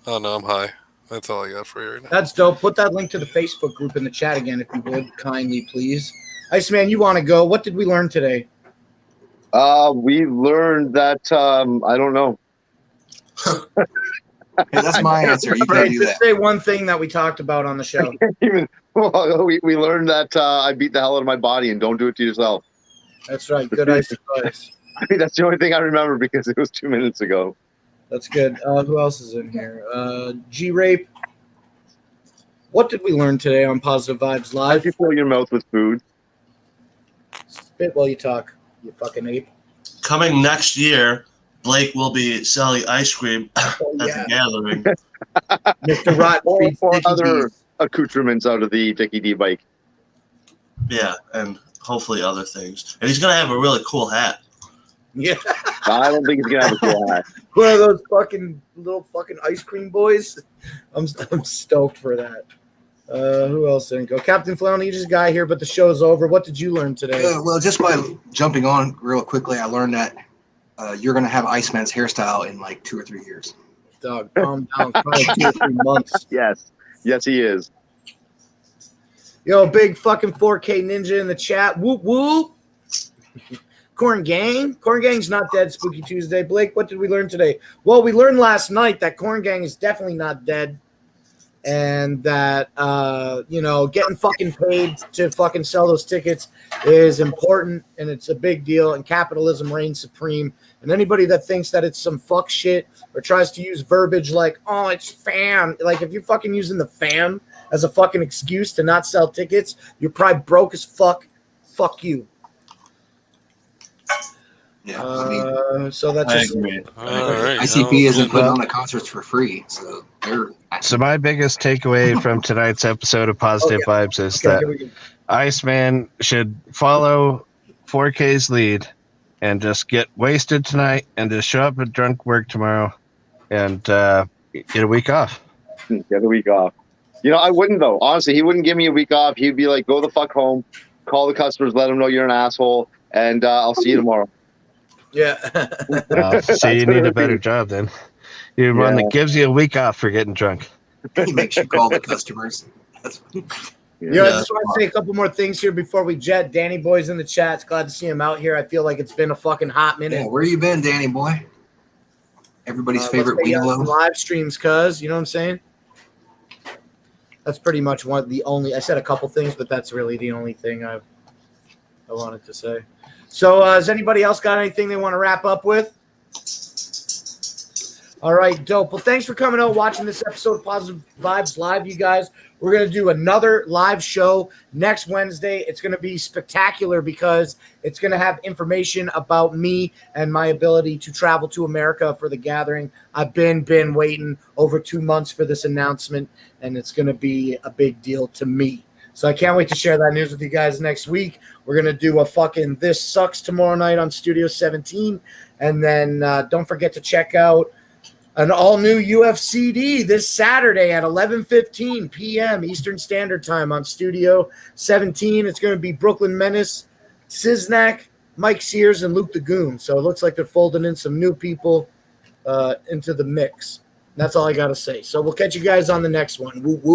Speaker 5: no, I'm high. That's all I got for you right now.
Speaker 1: That's dope. Put that link to the Facebook group in the chat again, if you would, kindly, please. Iceman, you want to go? What did we learn today?
Speaker 7: We learned that, I don't know.
Speaker 9: Hey, that's my answer. You can do
Speaker 1: Just
Speaker 9: that.
Speaker 1: say one thing that we talked about on the show.
Speaker 7: We learned that I beat the hell out of my body and don't do it to yourself.
Speaker 1: That's right. Good ice advice.
Speaker 7: I mean, that's the only thing I remember because it was 2 minutes ago.
Speaker 1: That's good. Who else is in here? G-Rape. What did we learn today on Positive Vibes Live?
Speaker 7: You fill your mouth with food.
Speaker 1: Spit while you talk, you fucking ape.
Speaker 8: Coming next year, Blake will be selling ice cream at the gathering.
Speaker 1: Mr. Rot
Speaker 7: or
Speaker 1: treats Dickies
Speaker 7: other
Speaker 1: Bikes.
Speaker 7: accoutrements out of the Dicky D bike.
Speaker 8: Yeah, and hopefully other things. And he's going to have a really cool hat.
Speaker 1: Yeah.
Speaker 7: I don't think he's going to have a cool hat.
Speaker 1: One of those fucking little fucking ice cream boys. I'm stoked for that. Who else didn't go? Captain Flannel guy here, but the show's over. What did you learn today?
Speaker 9: Well, just by jumping on real quickly, I learned that you're going to have Iceman's hairstyle in like 2 or 3 years.
Speaker 1: Dog, calm down. Probably 2 or 3 months.
Speaker 7: Yes, he is.
Speaker 1: Yo, big fucking 4K ninja in the chat. Whoop whoop. Corn Gang. Corn Gang's not dead. Spooky Tuesday. Blake, what did we learn today? Well, we learned last night that Corn Gang is definitely not dead. And that, getting fucking paid to fucking sell those tickets is important, and it's a big deal, and capitalism reigns supreme. And anybody that thinks that it's some fuck shit or tries to use verbiage like, oh, it's fam. Like, if you're fucking using the fam as a fucking excuse to not sell tickets, you're probably broke as fuck. Fuck you.
Speaker 9: Yeah, I mean,
Speaker 1: so that's just
Speaker 8: agree.
Speaker 5: All right.
Speaker 9: ICP isn't putting on the concerts for free, so they're.
Speaker 6: So my biggest takeaway from tonight's episode of Positive Vibes is that Iceman should follow 4K's lead and just get wasted tonight and just show up at drunk work tomorrow and get a week off.
Speaker 7: Get a week off. I wouldn't, though. Honestly, he wouldn't give me a week off. He'd be like, go the fuck home, call the customers, let them know you're an asshole, and I'll see you tomorrow.
Speaker 1: Yeah.
Speaker 6: So you need a better job then. You're one that gives you a week off for getting drunk.
Speaker 9: He makes you call the customers.
Speaker 1: I just want to say a couple more things here before we jet. Danny Boy's in the chat. It's glad to see him out here. I feel like it's been a fucking hot minute.
Speaker 9: Yeah, where you been, Danny boy? Everybody's favorite Weelo.
Speaker 1: Live streams, cuz. You know what I'm saying? That's pretty much I said a couple things, but that's really the only thing I wanted to say. So has anybody else got anything they want to wrap up with? All right, dope. Well, thanks for coming out, watching this episode of Positive Vibes Live, you guys. We're going to do another live show next Wednesday. It's going to be spectacular because it's going to have information about me and my ability to travel to America for the gathering. I've been waiting over 2 months for this announcement, and it's going to be a big deal to me. So I can't wait to share that news with you guys next week. We're going to do a fucking This Sucks tomorrow night on Studio 17. And then don't forget to check out an all-new UFCD this Saturday at 11:15 p.m. Eastern Standard Time on Studio 17. It's going to be Brooklyn Menace, Siznak, Mike Sears, and Luke the Goon. So it looks like they're folding in some new people into the mix. That's all I got to say. So we'll catch you guys on the next one. Woo woo.